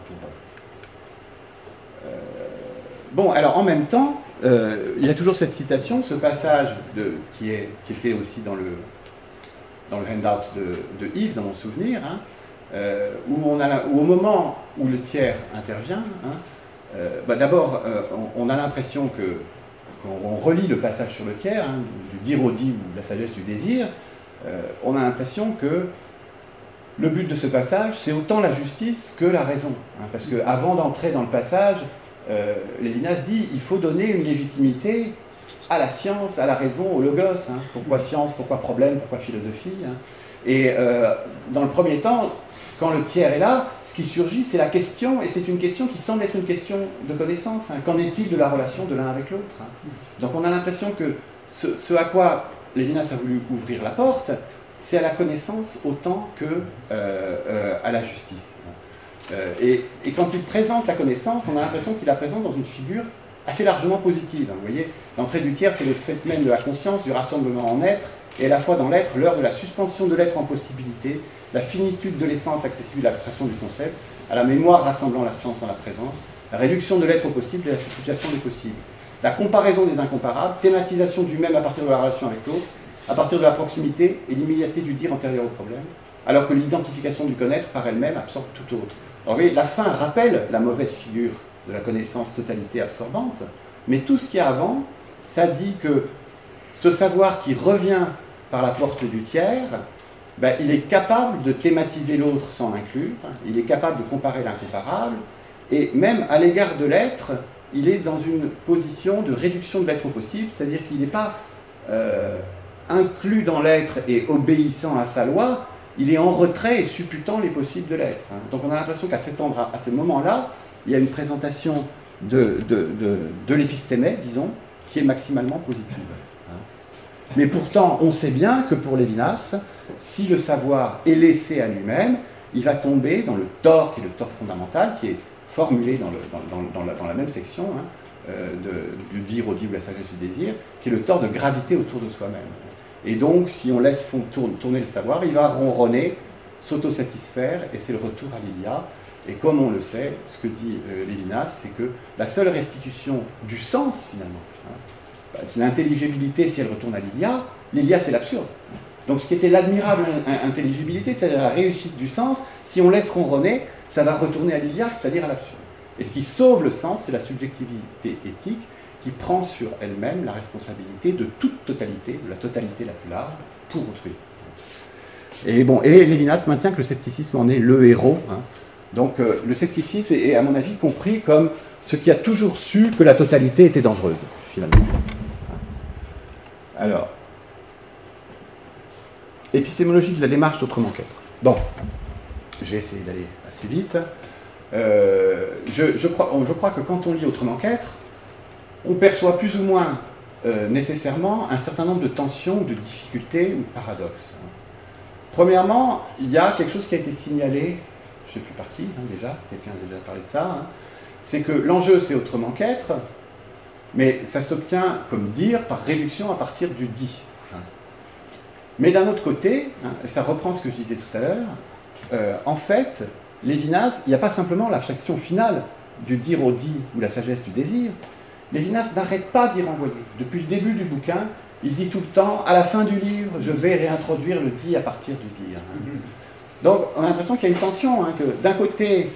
bon, alors en même temps, il y a toujours cette citation, ce passage qui était aussi dans le handout de Yves, dans mon souvenir, hein, où au moment où le tiers intervient, hein, d'abord, on a l'impression quand on relit le passage sur le tiers, hein, du dire au dit ou de la sagesse du désir, on a l'impression que le but de ce passage, c'est autant la justice que la raison. Hein, parce qu'avant d'entrer dans le passage, Lévinas dit il faut donner une légitimité à la science, à la raison, au logos. Hein. Pourquoi science, pourquoi problème, pourquoi philosophie, hein. Et dans le premier temps, quand le tiers est là, ce qui surgit, c'est la question, et c'est une question qui semble être une question de connaissance. Hein. Qu'en est-il de la relation de l'un avec l'autre, hein. Donc on a l'impression que ce à quoi Lévinas a voulu ouvrir la porte, c'est à la connaissance autant que à la justice. Et quand il présente la connaissance, on a l'impression qu'il la présente dans une figure assez largement positive. Hein. Vous voyez, l'entrée du tiers, c'est le fait même de la conscience, du rassemblement en être, et à la fois dans l'être, l'heure de la suspension de l'être en possibilité, la finitude de l'essence accessible à l'abstraction du concept, à la mémoire rassemblant l'absence en la présence, la réduction de l'être au possible et la substitution des possibles, la comparaison des incomparables, thématisation du même à partir de la relation avec l'autre, à partir de la proximité et l'immédiateté du dire antérieur au problème, alors que l'identification du connaître par elle-même absorbe tout autre. Alors, vous voyez, la fin rappelle la mauvaise figure de la connaissance totalité absorbante, mais tout ce qu'il y a avant, ça dit que ce savoir qui revient par la porte du tiers, ben, il est capable de thématiser l'autre sans l'inclure, il est capable de comparer l'incomparable, et même à l'égard de l'être, il est dans une position de réduction de l'être au possible, c'est-à-dire qu'il n'est pas inclus dans l'être et obéissant à sa loi, il est en retrait et supputant les possibles de l'être. Donc on a l'impression qu'à ce moment-là, il y a une présentation de l'épistémé, disons, qui est maximalement positive. Mais pourtant, on sait bien que pour Lévinas, si le savoir est laissé à lui-même, il va tomber dans le tort, qui est le tort fondamental, qui est formulé dans la même section, hein, du dire au dit ou la sagesse du désir, qui est le tort de gravité autour de soi-même. Et donc, si on laisse tourner le savoir, il va ronronner, s'autosatisfaire, et c'est le retour à l'Ilia. Et comme on le sait, ce que dit Lévinas, c'est que la seule restitution du sens, finalement, hein, l'intelligibilité, si elle retourne à l'Ilia, c'est l'absurde. Donc ce qui était l'admirable intelligibilité, c'est-à-dire la réussite du sens, si on laisse ronronner, ça va retourner à l'Ilia, c'est-à-dire à l'absurde. Et ce qui sauve le sens, c'est la subjectivité éthique qui prend sur elle-même la responsabilité de toute totalité, de la totalité la plus large, pour autrui. Et bon, et Lévinas maintient que le scepticisme en est le héros. Hein. Donc le scepticisme est, à mon avis, compris comme ce qui a toujours su que la totalité était dangereuse, finalement. Alors, épistémologie de la démarche d'autrement qu'être. Bon, je vais essayer d'aller assez vite. Je crois que quand on lit autrement qu'être, on perçoit plus ou moins nécessairement un certain nombre de tensions, de difficultés ou de paradoxes. Premièrement, il y a quelque chose qui a été signalé, je ne sais plus par qui, hein, déjà, quelqu'un a déjà parlé de ça, hein, c'est que l'enjeu c'est autrement qu'être, mais ça s'obtient comme dire par réduction à partir du dit. Hein. Mais d'un autre côté, hein, et ça reprend ce que je disais tout à l'heure, en fait, Lévinas, il n'y a pas simplement l'abstraction finale du dire au dit ou la sagesse du désir. Lévinas n'arrête pas d'y renvoyer. Depuis le début du bouquin, il dit tout le temps, à la fin du livre, je vais réintroduire le dit à partir du dire. Hein. Donc on a l'impression qu'il y a une tension, hein, que d'un côté,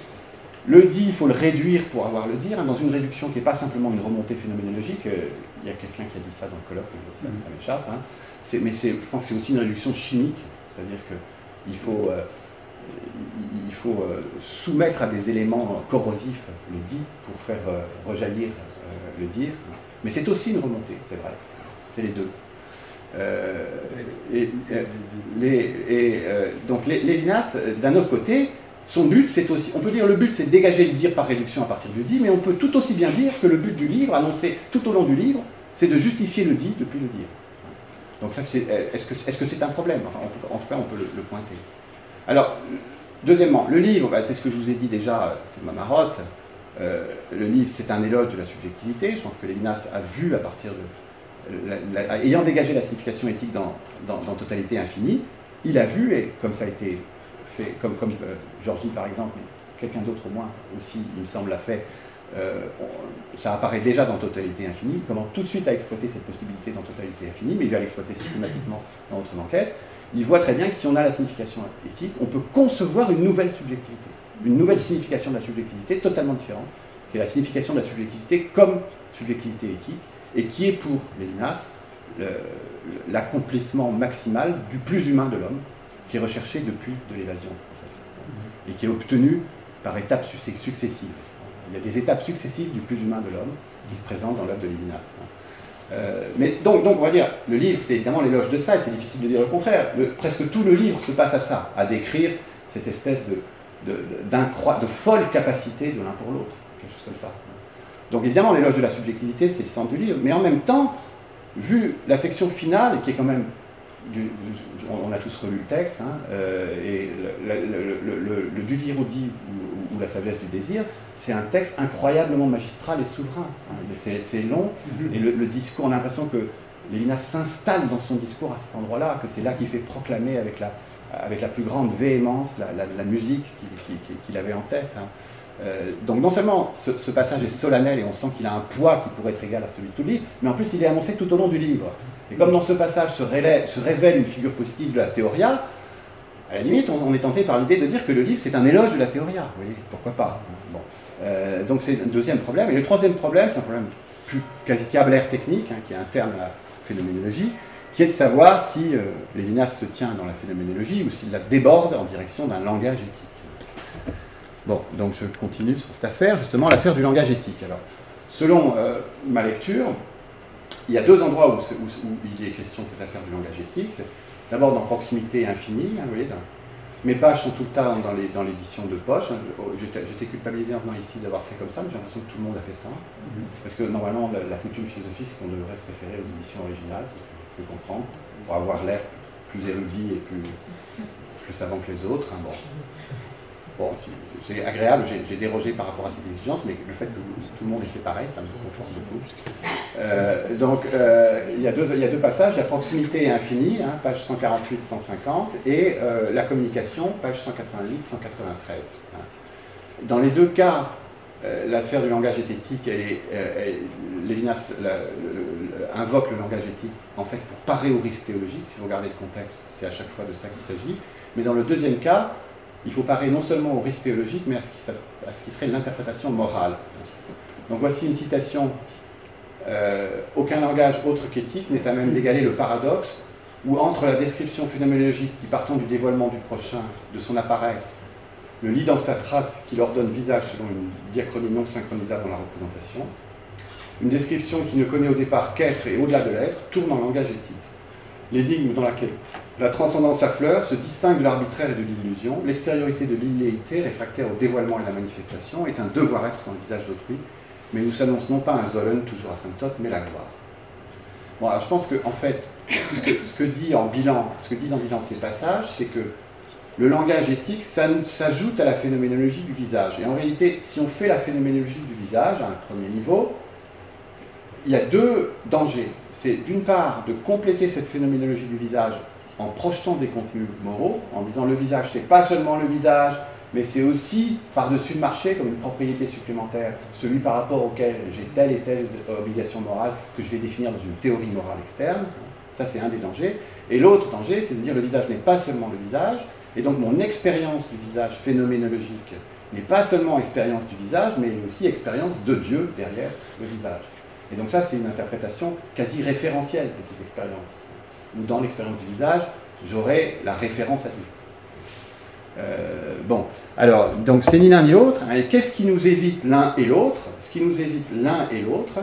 le dit, il faut le réduire pour avoir le dire, hein, dans une réduction qui n'est pas simplement une remontée phénoménologique. Il y a quelqu'un qui a dit ça dans le colloque, ça m'échappe. Hein. Mais je pense que c'est aussi une réduction chimique, c'est-à-dire qu'il faut, soumettre à des éléments corrosifs le dit pour faire rejaillir le dire. Mais c'est aussi une remontée, c'est vrai. C'est les deux. Donc Lévinas, d'un autre côté, son but, c'est aussi, on peut dire le but, c'est de dégager le dire par réduction à partir du dit, mais on peut tout aussi bien dire que le but du livre, annoncé tout au long du livre, c'est de justifier le dit depuis le dire. Donc ça, est-ce que c'est un problème? Enfin, en tout cas, on peut le pointer. Alors, Deuxièmement, le livre, bah, c'est ce que je vous ai dit déjà, c'est ma marotte. Le livre, c'est un éloge de la subjectivité. Je pense que Lévinas a vu à partir de... ayant dégagé la signification éthique dans Totalité Infinie, il a vu, et comme ça a été fait, comme Georgie par exemple, mais quelqu'un d'autre au moins aussi, il me semble, l'a fait, ça apparaît déjà dans Totalité Infinie, il commence tout de suite à exploiter cette possibilité dans Totalité Infinie, mais il va l'exploiter systématiquement dans Autre Enquête. Il voit très bien que si on a la signification éthique, on peut concevoir une nouvelle subjectivité, une nouvelle signification de la subjectivité totalement différente, qui est la signification de la subjectivité comme subjectivité éthique, et qui est pour Lévinas l'accomplissement maximal du plus humain de l'homme, qui est recherché depuis de l'évasion, en fait, et qui est obtenu par étapes successives. Il y a des étapes successives du plus humain de l'homme qui se présentent dans l'œuvre de Lévinas. Mais donc, on va dire, le livre, c'est évidemment l'éloge de ça, et c'est difficile de dire le contraire. Presque tout le livre se passe à ça, à décrire cette espèce de folle capacité de l'un pour l'autre, quelque chose comme ça. Donc évidemment, l'éloge de la subjectivité, c'est le centre du livre, mais en même temps, vu la section finale, qui est quand même, on a tous relu le texte, hein, et le Dudi-Rudi ou la sagesse du désir, c'est un texte incroyablement magistral et souverain. Hein. C'est long, et le discours, on a l'impression que Lévinas s'installe dans son discours à cet endroit-là, que c'est là qu'il fait proclamer avec la plus grande véhémence la musique qu'il avait en tête. Hein. Donc non seulement ce passage est solennel et on sent qu'il a un poids qui pourrait être égal à celui de tout le livre, mais en plus il est annoncé tout au long du livre. Et comme dans ce passage se révèle une figure positive de la théoria, à la limite on est tenté par l'idée de dire que le livre c'est un éloge de la théoria. Vous voyez, pourquoi pas. Bon. Donc c'est un deuxième problème. Et le troisième problème, c'est un problème plus quasi câblaire technique, hein, qui est interne à la phénoménologie, qui est de savoir si Lévinas se tient dans la phénoménologie ou s'il la déborde en direction d'un langage éthique. Bon, donc je continue sur cette affaire, justement l'affaire du langage éthique. Alors, selon ma lecture, il y a deux endroits où il est question de cette affaire du langage éthique. D'abord dans Proximité Infinie, hein, vous voyez, mes pages sont tout le temps dans l'édition de poche. J'étais culpabilisé en venant ici d'avoir fait comme ça, mais j'ai l'impression que tout le monde a fait ça. Parce que normalement, la coutume philosophique, c'est qu'on devrait se référer aux éditions originales, si je peux comprendre, pour avoir l'air plus érudit et plus savant que les autres. Hein, bon. Bon, c'est agréable, j'ai dérogé par rapport à cette exigence, mais le fait que tout le monde ait fait pareil, ça me conforte beaucoup. Donc, il y a deux passages, la proximité infinie, hein, page 148-150, et la communication, page 188-193. Hein. Dans les deux cas, l'affaire du langage éthique, Lévinas invoque le langage éthique, en fait, pour parer au risque théologique. Si vous regardez le contexte, c'est à chaque fois de ça qu'il s'agit. Mais dans le deuxième cas, il faut parer non seulement au risque théologique, mais à ce qui serait l'interprétation morale. Donc voici une citation. Aucun langage autre qu'éthique n'est à même d'égaler le paradoxe, où entre la description phénoménologique qui, partant du dévoilement du prochain, de son apparaître, le lit dans sa trace qui leur donne visage selon une diachronie non synchronisable dans la représentation, une description qui ne connaît au départ qu'être et au-delà de l'être, tourne en langage éthique. L'énigme dans laquelle la transcendance affleure se distingue de l'arbitraire et de l'illusion. L'extériorité de l'illéité, réfractaire au dévoilement et à la manifestation, est un devoir-être dans le visage d'autrui, mais nous s'annonce non pas un Sollen, toujours asymptote, mais la gloire. Bon, alors je pense que, en fait, ce que disent en bilan ces passages, c'est que le langage éthique s'ajoute à la phénoménologie du visage. Et en réalité, si on fait la phénoménologie du visage, à un premier niveau, il y a deux dangers. C'est d'une part de compléter cette phénoménologie du visage en projetant des contenus moraux, en disant le visage, c'est pas seulement le visage, mais c'est aussi par-dessus le marché comme une propriété supplémentaire, celui par rapport auquel j'ai telle et telle obligation morale que je vais définir dans une théorie morale externe. Ça, c'est un des dangers. Et l'autre danger, c'est de dire le visage n'est pas seulement le visage, et donc mon expérience du visage phénoménologique n'est pas seulement expérience du visage, mais aussi expérience de Dieu derrière le visage. Et donc ça, c'est une interprétation quasi référentielle de cette expérience. Où dans l'expérience du visage, j'aurai la référence à Dieu. Bon, alors, donc c'est ni l'un ni l'autre. Et qu'est-ce qui nous évite l'un et l'autre? Ce qui nous évite l'un et l'autre,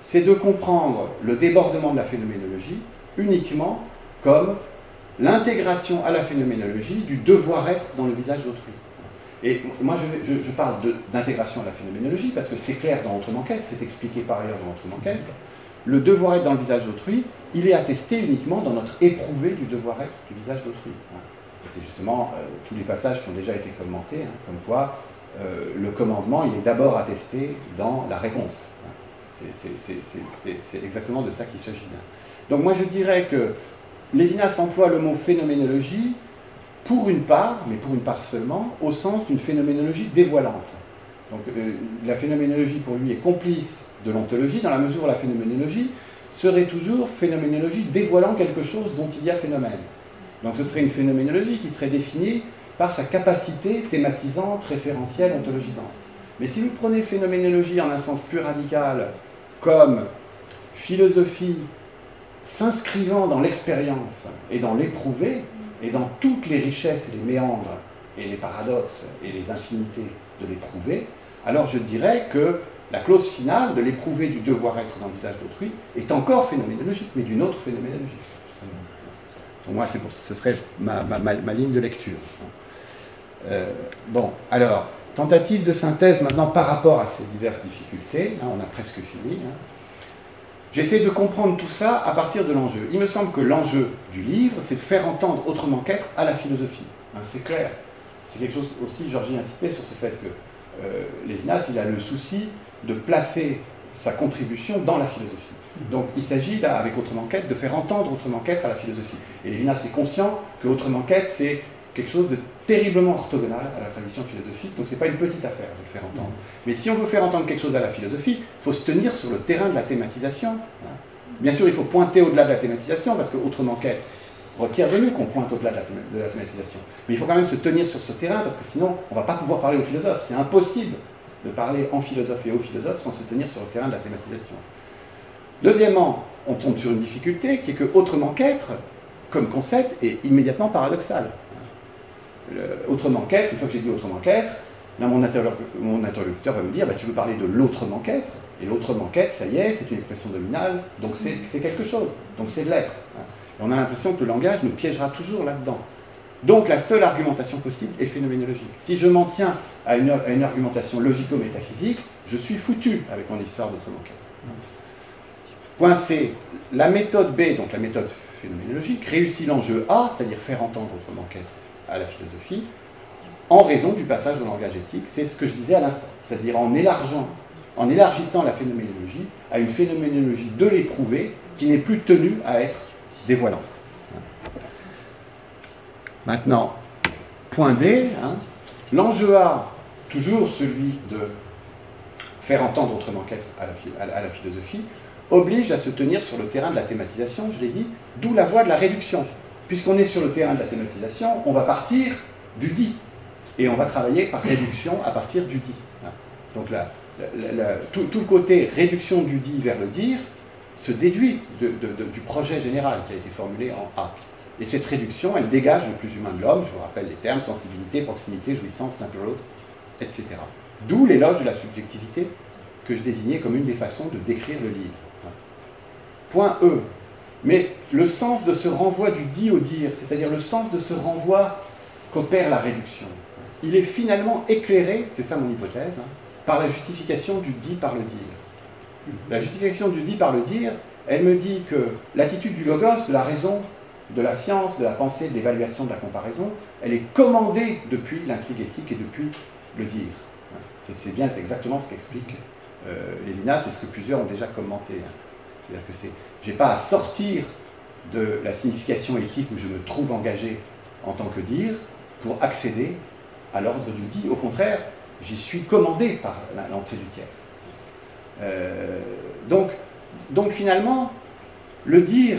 c'est de comprendre le débordement de la phénoménologie uniquement comme l'intégration à la phénoménologie du devoir-être dans le visage d'autrui. Et moi, je parle d'intégration à la phénoménologie parce que c'est clair dans Autre Enquête, c'est expliqué par ailleurs dans Autre Enquête. Le devoir-être dans le visage d'autrui, il est attesté uniquement dans notre éprouvé du devoir-être du visage d'autrui. c'est justement tous les passages qui ont déjà été commentés, hein, comme quoi le commandement, il est d'abord attesté dans la réponse. C'est exactement de ça qu'il s'agit. Donc moi je dirais que Lévinas emploie le mot phénoménologie pour une part, mais pour une part seulement, au sens d'une phénoménologie dévoilante. Donc la phénoménologie pour lui est complice de l'ontologie, dans la mesure où la phénoménologie serait toujours phénoménologie dévoilant quelque chose dont il y a phénomène. Donc ce serait une phénoménologie qui serait définie par sa capacité thématisante, référentielle, ontologisante. Mais si vous prenez phénoménologie en un sens plus radical, comme philosophie s'inscrivant dans l'expérience et dans l'éprouvé, et dans toutes les richesses et les méandres, et les paradoxes et les infinités de l'éprouvé, alors je dirais que la clause finale de l'éprouvé du devoir-être dans l'usage d'autrui est encore phénoménologique, mais d'une autre phénoménologie. Pour moi, ce serait ma ligne de lecture. Bon, alors, tentative de synthèse maintenant par rapport à ces diverses difficultés. Hein, on a presque fini. Hein. J'essaie de comprendre tout ça à partir de l'enjeu. Il me semble que l'enjeu du livre, c'est de faire entendre autrement qu'être à la philosophie. Hein, c'est clair. C'est quelque chose aussi, Georgie insistait sur ce fait que Lévinas, il a le souci de placer sa contribution dans la philosophie. Donc il s'agit là, avec Autrement qu'être, de faire entendre autrement qu'être à la philosophie. Et Lévinas est conscient que Autrement qu'être, c'est quelque chose de terriblement orthogonal à la tradition philosophique, donc ce n'est pas une petite affaire de le faire entendre. Mais si on veut faire entendre quelque chose à la philosophie, il faut se tenir sur le terrain de la thématisation. Bien sûr, il faut pointer au-delà de la thématisation, parce que Autrement qu'être requiert de nous qu'on pointe au-delà de la thématisation. Mais il faut quand même se tenir sur ce terrain, parce que sinon, on ne va pas pouvoir parler aux philosophes. C'est impossible de parler en philosophe et aux philosophes sans se tenir sur le terrain de la thématisation. Deuxièmement, on tombe sur une difficulté qui est que Autrement qu'être, comme concept, est immédiatement paradoxal. Autrement qu'être, une fois que j'ai dit autrement qu'être, là mon interlocuteur va me dire, bah, tu veux parler de l'autrement qu'être, et l'autrement qu'être, ça y est, c'est une expression nominale, donc c'est quelque chose, donc c'est de l'être. Et on a l'impression que le langage nous piégera toujours là-dedans. Donc la seule argumentation possible est phénoménologique. Si je m'en tiens à une argumentation logico-métaphysique, je suis foutu avec mon histoire d'autrement qu'être. Point C, la méthode B, donc la méthode phénoménologique, réussit l'enjeu A, c'est-à-dire faire entendre autrement qu'être à la philosophie, en raison du passage au langage éthique. C'est ce que je disais à l'instant, c'est-à-dire en élargissant la phénoménologie à une phénoménologie de l'éprouvé qui n'est plus tenue à être dévoilante. Maintenant, point D, hein, l'enjeu A, toujours celui de faire entendre autrement qu'être à la philosophie, oblige à se tenir sur le terrain de la thématisation, je l'ai dit, d'où la voie de la réduction. Puisqu'on est sur le terrain de la thématisation, on va partir du dit, et on va travailler par réduction à partir du dit. Donc tout le côté réduction du dit vers le dire se déduit du projet général qui a été formulé en A. Et cette réduction, elle dégage le plus humain de l'homme, je vous rappelle les termes, sensibilité, proximité, jouissance, l'un pour l'autre, etc. D'où l'éloge de la subjectivité que je désignais comme une des façons de décrire le livre. Point E. Mais le sens de ce renvoi du dit au dire, c'est-à-dire le sens de ce renvoi qu'opère la réduction, il est finalement éclairé, c'est ça mon hypothèse, hein, par la justification du dit par le dire. La justification du dit par le dire, elle me dit que l'attitude du logos, de la raison, de la science, de la pensée, de l'évaluation, de la comparaison, elle est commandée depuis l'intrigue éthique et depuis le dire. C'est bien, c'est exactement ce qu'explique Lévinas, c'est ce que plusieurs ont déjà commenté. C'est-à-dire que je n'ai pas à sortir de la signification éthique où je me trouve engagé en tant que dire pour accéder à l'ordre du dit. Au contraire, j'y suis commandé par l'entrée du tiers. Donc finalement, le dire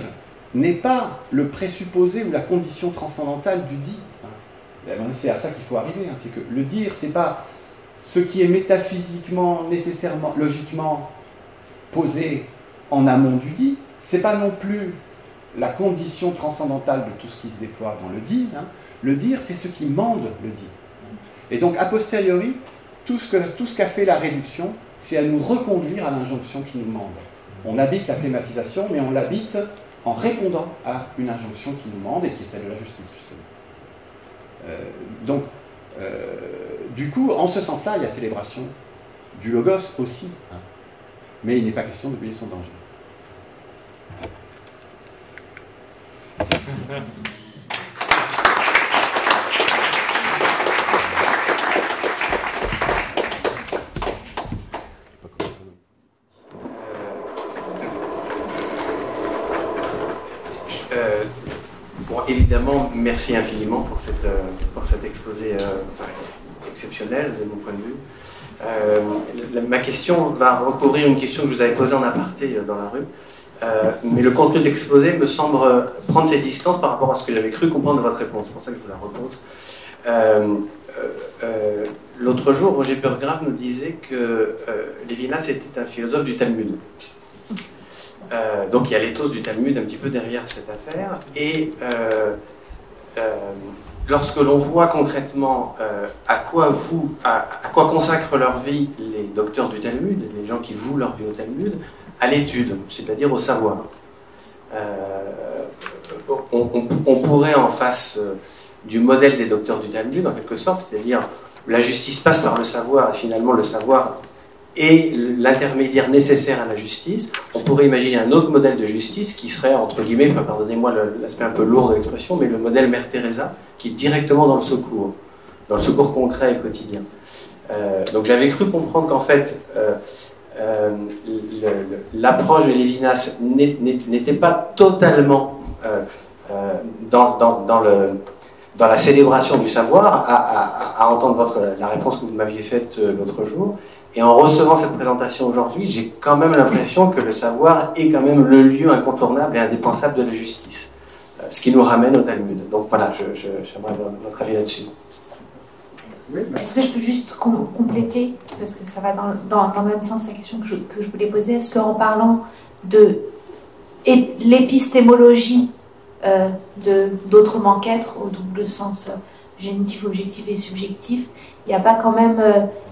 n'est pas le présupposé ou la condition transcendantale du dit. C'est à ça qu'il faut arriver. C'est que le dire, ce n'est pas ce qui est métaphysiquement, nécessairement, logiquement posé en amont du dit, ce n'est pas non plus la condition transcendantale de tout ce qui se déploie dans le dit. Le dire, c'est ce qui mande le dit. Et donc, a posteriori, tout ce qu'a fait la réduction, c'est à nous reconduire à l'injonction qui nous mande. On habite la thématisation, mais on l'habite en répondant à une injonction qui nous mande et qui est celle de la justice, justement. Du coup, en ce sens-là, il y a célébration du logos aussi. Mais il n'est pas question d'oublier son danger. Merci. Alors évidemment, merci infiniment pour cet exposé exceptionnel de mon point de vue. Ma question va recouvrir une question que je vous avais posée en aparté dans la rue, mais le contenu de l'exposé me semble prendre ses distances par rapport à ce que j'avais cru comprendre de votre réponse. C'est pour ça que je vous la repose. L'autre jour, Roger Burggraaf nous disait que Lévinas était un philosophe du Talmud. Donc il y a l'éthos du Talmud un petit peu derrière cette affaire. Et lorsque l'on voit concrètement à quoi consacrent leur vie les docteurs du Talmud, les gens qui vouent leur vie au Talmud, à l'étude, c'est-à-dire au savoir. On pourrait en face du modèle des docteurs du Talmud, en quelque sorte, c'est-à-dire la justice passe par le savoir et finalement le savoir est l'intermédiaire nécessaire à la justice. On pourrait imaginer un autre modèle de justice qui serait, entre guillemets, enfin, pardonnez-moi l'aspect un peu lourd de l'expression, mais le modèle Mère Teresa, qui est directement dans le secours concret et quotidien. Donc j'avais cru comprendre qu'en fait, l'approche de Lévinas n'était pas totalement dans la célébration du savoir, à entendre la réponse que vous m'aviez faite l'autre jour. Et en recevant cette présentation aujourd'hui, j'ai quand même l'impression que le savoir est quand même le lieu incontournable et indispensable de la justice. Ce qui nous ramène au Talmud. Donc voilà, j'aimerais votre avis là-dessus. Est-ce que je peux juste compléter, parce que ça va dans le même sens la question que je voulais poser. Est-ce qu'en parlant de l'épistémologie d'autrement qu'être, au double sens génitif, objectif et subjectif, il n'y a pas quand même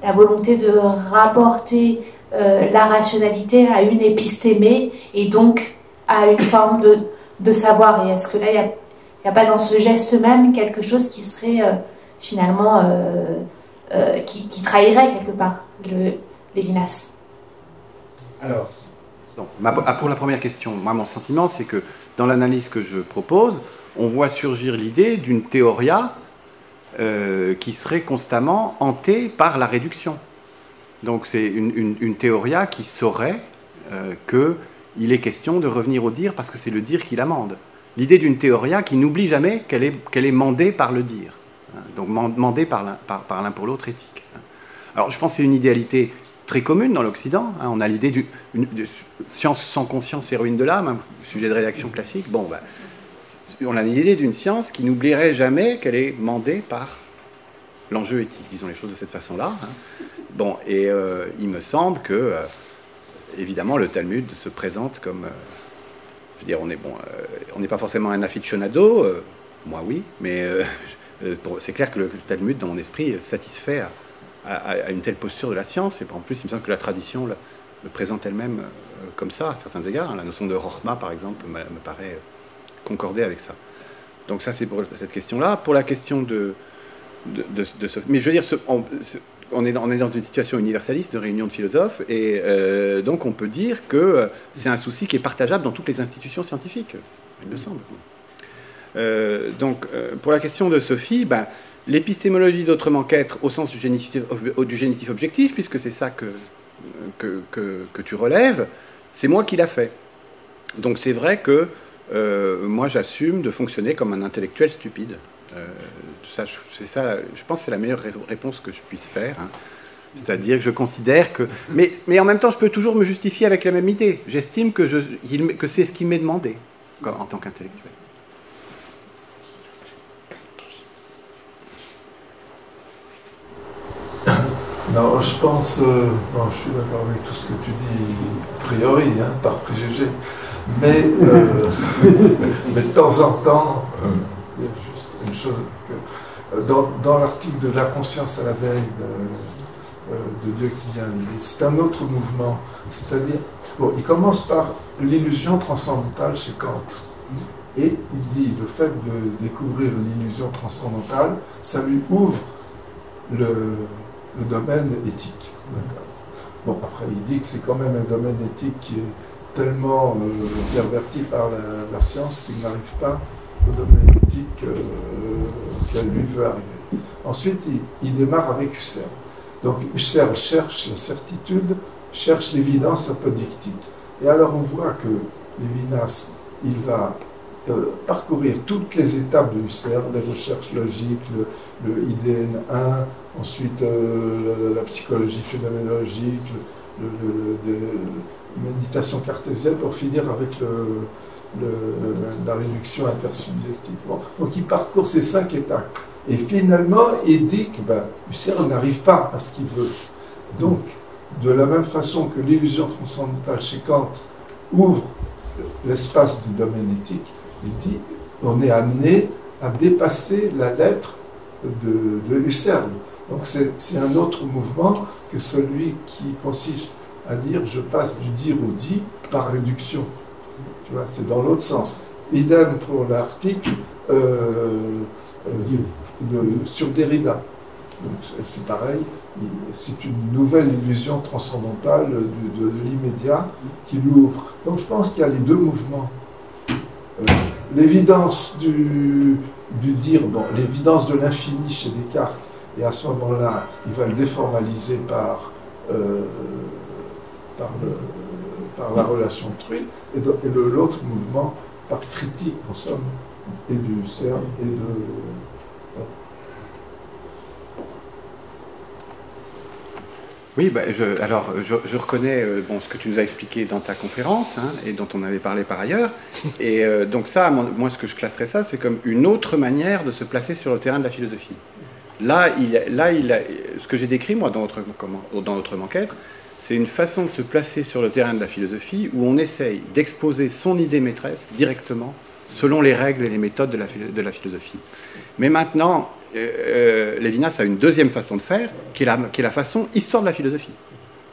la volonté de rapporter la rationalité à une épistémée et donc à une forme de savoir? Et est-ce que là, il n'y a pas dans ce geste même quelque chose qui serait finalement qui trahirait quelque part Lévinas? Alors, pour la première question, moi mon sentiment c'est que dans l'analyse que je propose, on voit surgir l'idée d'une théoria qui serait constamment hantée par la réduction. Donc c'est une théoria qui saurait qu'il est question de revenir au dire parce que c'est le dire qui l'amende. L'idée d'une théoria qui n'oublie jamais qu'elle est mandée par le dire. Donc mandée par l'un pour l'autre éthique. Alors je pense que c'est une idéalité très commune dans l'Occident. On a l'idée de science sans conscience et ruine de l'âme, sujet de rédaction classique. Bon, on a l'idée d'une science qui n'oublierait jamais qu'elle est mandée par l'enjeu éthique, disons les choses de cette façon-là. Bon, et il me semble que, évidemment, le Talmud se présente comme... je veux dire, on n'est pas forcément un aficionado, moi oui, mais c'est clair que le Talmud, dans mon esprit, satisfait à une telle posture de la science, et en plus, il me semble que la tradition le présente elle-même comme ça, à certains égards. La notion de Rochma, par exemple, me paraît concorder avec ça. Donc ça, c'est pour cette question-là. Pour la question de ce... Mais je veux dire, on est dans une situation universaliste de réunion de philosophes, et donc on peut dire que c'est un souci qui est partageable dans toutes les institutions scientifiques, il me semble. Donc, pour la question de Sophie, l'épistémologie d'autrement qu'être au sens du génitif objectif, puisque c'est ça que tu relèves, c'est moi qui l'a fait. Donc c'est vrai que moi j'assume de fonctionner comme un intellectuel stupide. C'est ça, je pense que c'est la meilleure réponse que je puisse faire. C'est-à-dire que je considère que... Mais en même temps, je peux toujours me justifier avec la même idée. J'estime que c'est ce qui m'est demandé en tant qu'intellectuel. Non, je pense... je suis d'accord avec tout ce que tu dis, a priori, par préjugé. Mais de temps en temps, il y a juste une chose que... Dans l'article de La conscience à la veille de Dieu qui vient, c'est un autre mouvement. C'est-à-dire, il commence par l'illusion transcendantale chez Kant. Et il dit, le fait de découvrir l'illusion transcendantale, ça lui ouvre le domaine éthique. Bon, après, il dit que c'est quand même un domaine éthique qui est tellement perverti par la science qu'il n'arrive pas au domaine éthique qu'elle lui veut arriver. Ensuite, il démarre avec Husserl. Donc, Husserl cherche la certitude, cherche l'évidence apodictique. Et alors, on voit que Lévinas, il va parcourir toutes les étapes de Husserl, les recherches logiques, le IDN1, ensuite la psychologie phénoménologique, la méditation cartésienne, pour finir avec la réduction intersubjective. Bon, donc il parcourt ces 5 étapes. Et finalement, il dit que Husserl n'arrive pas à ce qu'il veut. Donc, de la même façon que l'illusion transcendantale chez Kant ouvre l'espace du domaine éthique, il dit on est amené à dépasser la lettre de Husserl. Donc c'est un autre mouvement que celui qui consiste à dire je passe du dire au dit par réduction. Tu vois, c'est dans l'autre sens. Idem pour l'article sur Derrida. Donc c'est pareil, c'est une nouvelle illusion transcendantale de l'immédiat qui l'ouvre. Donc je pense qu'il y a les deux mouvements. L'évidence du dire, bon, l'évidence de l'infini chez Descartes, et à ce moment-là, il va le déformaliser par la relation autrui, et l'autre mouvement par critique, en somme, et du Husserl et de... Oui, je reconnais ce que tu nous as expliqué dans ta conférence, hein, et dont on avait parlé par ailleurs. Et donc ça, moi, ce que je classerais ça, c'est comme une autre manière de se placer sur le terrain de la philosophie. Là, ce que j'ai décrit, moi, dans Autrement qu'être, c'est une façon de se placer sur le terrain de la philosophie où on essaye d'exposer son idée maîtresse directement, selon les règles et les méthodes de la philosophie. Mais maintenant... Lévinas a une deuxième façon de faire, qui est la façon histoire de la philosophie,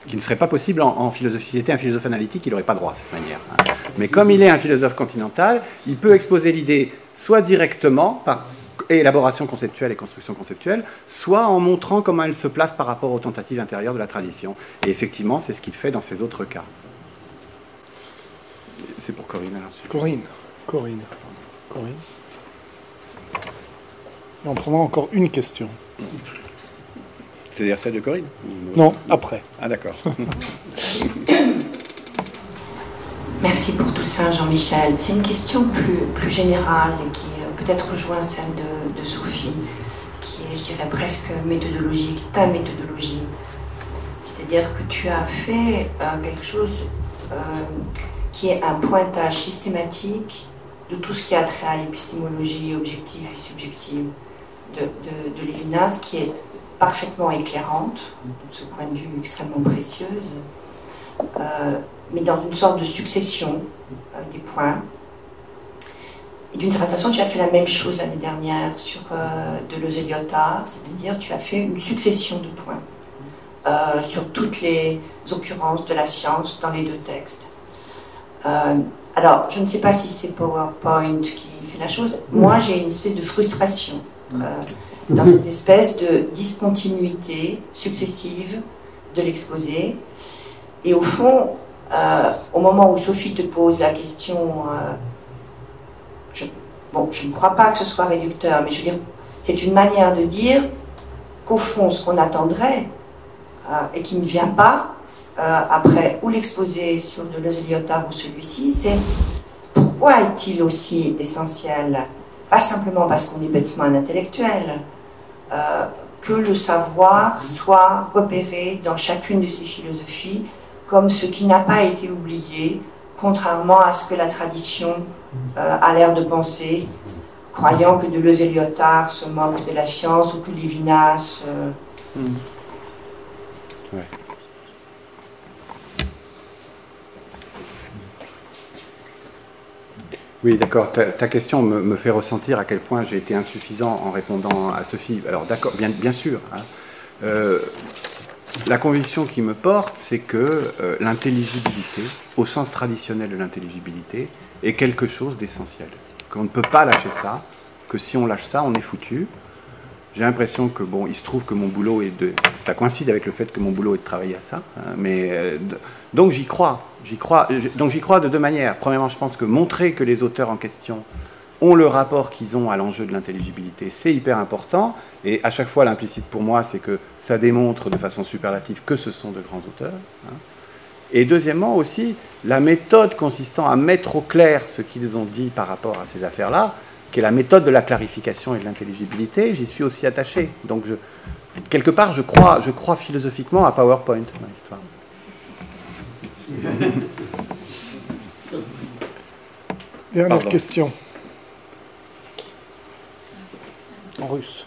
qui ne serait pas possible en philosophie. S'il était un philosophe analytique, il n'aurait pas droit à cette manière. Hein. Mais comme il est un philosophe continental, il peut exposer l'idée soit directement, par élaboration conceptuelle et construction conceptuelle, soit en montrant comment elle se place par rapport aux tentatives intérieures de la tradition. Et effectivement, c'est ce qu'il fait dans ces autres cas. C'est pour Corinne, alors. Corinne. On prendra encore une question. C'est-à-dire celle de Corinne? Non, après. Ah d'accord. Merci pour tout ça, Jean-Michel. C'est une question plus générale et qui peut-être rejoint celle de Sophie, qui est, je dirais, presque méthodologique, ta méthodologie. C'est-à-dire que tu as fait quelque chose qui est un pointage systématique de tout ce qui a trait à l'épistémologie objective et subjective de Lévinas, qui est parfaitement éclairante, de ce point de vue extrêmement précieuse, mais dans une sorte de succession des points. Et d'une certaine façon, tu as fait la même chose l'année dernière sur Deleuze-Lyotard, c'est-à-dire tu as fait une succession de points sur toutes les occurrences de la science dans les deux textes. Alors, je ne sais pas si c'est PowerPoint qui fait la chose. Moi, j'ai une espèce de frustration dans cette espèce de discontinuité successive de l'exposé. Et au fond, au moment où Sophie te pose la question, je ne crois pas que ce soit réducteur, mais je veux dire, c'est une manière de dire qu'au fond, ce qu'on attendrait, et qui ne vient pas, après ou l'exposé sur Deleuze-Lyotard ou celui-ci, c'est pourquoi est-il aussi essentiel, pas simplement parce qu'on est bêtement un intellectuel, que le savoir soit repéré dans chacune de ces philosophies comme ce qui n'a pas été oublié, contrairement à ce que la tradition a l'air de penser, croyant que Deleuze et Lyotard se moquent de la science ou que Lévinas... Ouais. Oui, d'accord. Ta question me fait ressentir à quel point j'ai été insuffisant en répondant à Sophie. Alors, d'accord, bien sûr. Hein. La conviction qui me porte, c'est que l'intelligibilité, au sens traditionnel de l'intelligibilité, est quelque chose d'essentiel. Qu'on ne peut pas lâcher ça, que si on lâche ça, on est foutu. J'ai l'impression que, bon, il se trouve que mon boulot est de... Ça coïncide avec le fait que mon boulot est de travailler à ça, hein, mais... donc j'y crois. Donc j'y crois de deux manières. Premièrement, je pense que montrer que les auteurs en question ont le rapport qu'ils ont à l'enjeu de l'intelligibilité, c'est hyper important. Et à chaque fois, l'implicite pour moi, c'est que ça démontre de façon superlative que ce sont de grands auteurs. Hein. Et deuxièmement aussi, la méthode consistant à mettre au clair ce qu'ils ont dit par rapport à ces affaires-là, qui est la méthode de la clarification et de l'intelligibilité, j'y suis aussi attaché. Donc, quelque part, je crois philosophiquement à PowerPoint dans l'histoire. Dernière question. En russe.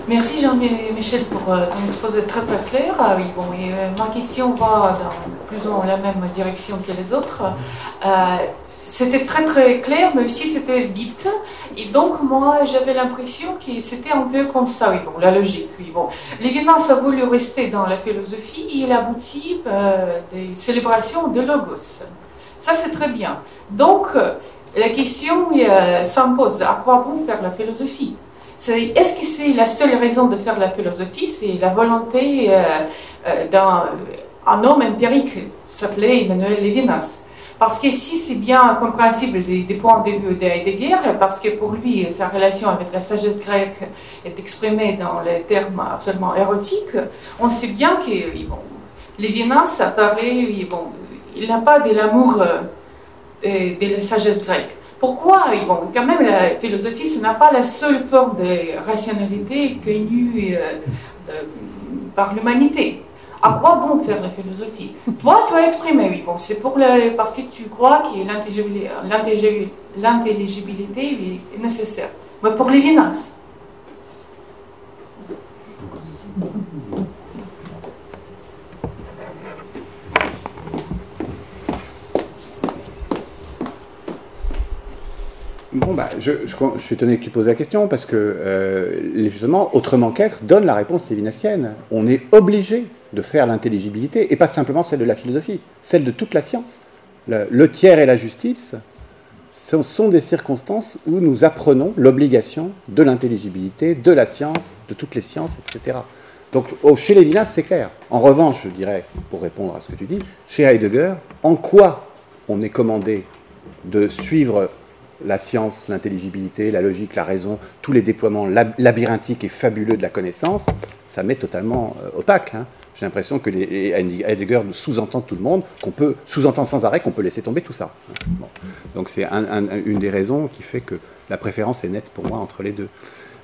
Merci Jean-Michel pour ton exposé très très clair. Ah oui, bon, et, ma question va dans plus ou moins la même direction que les autres. C'était très très clair, mais aussi c'était vite. Et donc moi j'avais l'impression que c'était un peu comme ça, oui, bon, la logique. Oui, bon. Lévinas a voulu rester dans la philosophie et il aboutit des célébrations de Logos. Ça c'est très bien. Donc la question s'impose, à quoi bon faire la philosophie? Est-ce que c'est la seule raison de faire la philosophie? C'est la volonté d'un homme empirique qui s'appelait Emmanuel Lévinas. Parce que si c'est bien compréhensible des points de vue d'Heidegger, parce que pour lui, sa relation avec la sagesse grecque est exprimée dans les termes absolument érotiques, on sait bien que bon, Lévinas apparaît, bon, il n'a pas de l'amour de la sagesse grecque. Pourquoi? Bon, quand même, la philosophie, ce n'est pas la seule forme de rationalité connue par l'humanité. À quoi bon faire la philosophie? Toi, tu as exprimé, oui, bon, c'est parce que tu crois que l'intelligibilité est nécessaire. Mais pour Lévinas. Bon, bah, je suis étonné que tu poses la question parce que, justement, Autrement qu'être donne la réponse lévinassienne. On est obligé de faire l'intelligibilité, et pas simplement celle de la philosophie, celle de toute la science. Le tiers et la justice sont des circonstances où nous apprenons l'obligation de l'intelligibilité, de la science, de toutes les sciences, etc. Donc, chez Lévinas, c'est clair. En revanche, je dirais, pour répondre à ce que tu dis, chez Heidegger, en quoi on est commandé de suivre la science, l'intelligibilité, la logique, la raison, tous les déploiements labyrinthiques et fabuleux de la connaissance, ça m'est totalement opaque. Hein. J'ai l'impression que Heidegger sous-entend tout le monde, sous-entend sans arrêt qu'on peut laisser tomber tout ça. Bon. Donc c'est une des raisons qui fait que la préférence est nette pour moi entre les deux.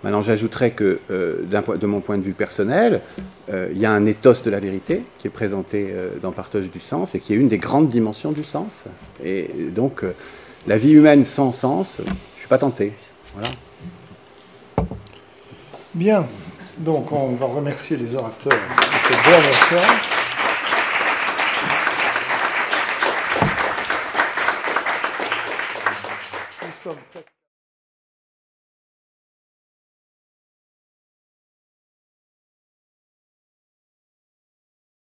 Maintenant, j'ajouterais que, de mon point de vue personnel, il y a un ethos de la vérité qui est présenté dans Partage du sens et qui est une des grandes dimensions du sens. Et donc, la vie humaine sans sens, je ne suis pas tenté. Voilà. Bien. Donc, on va remercier les orateurs de cette dernière séance. Nous sommes presque...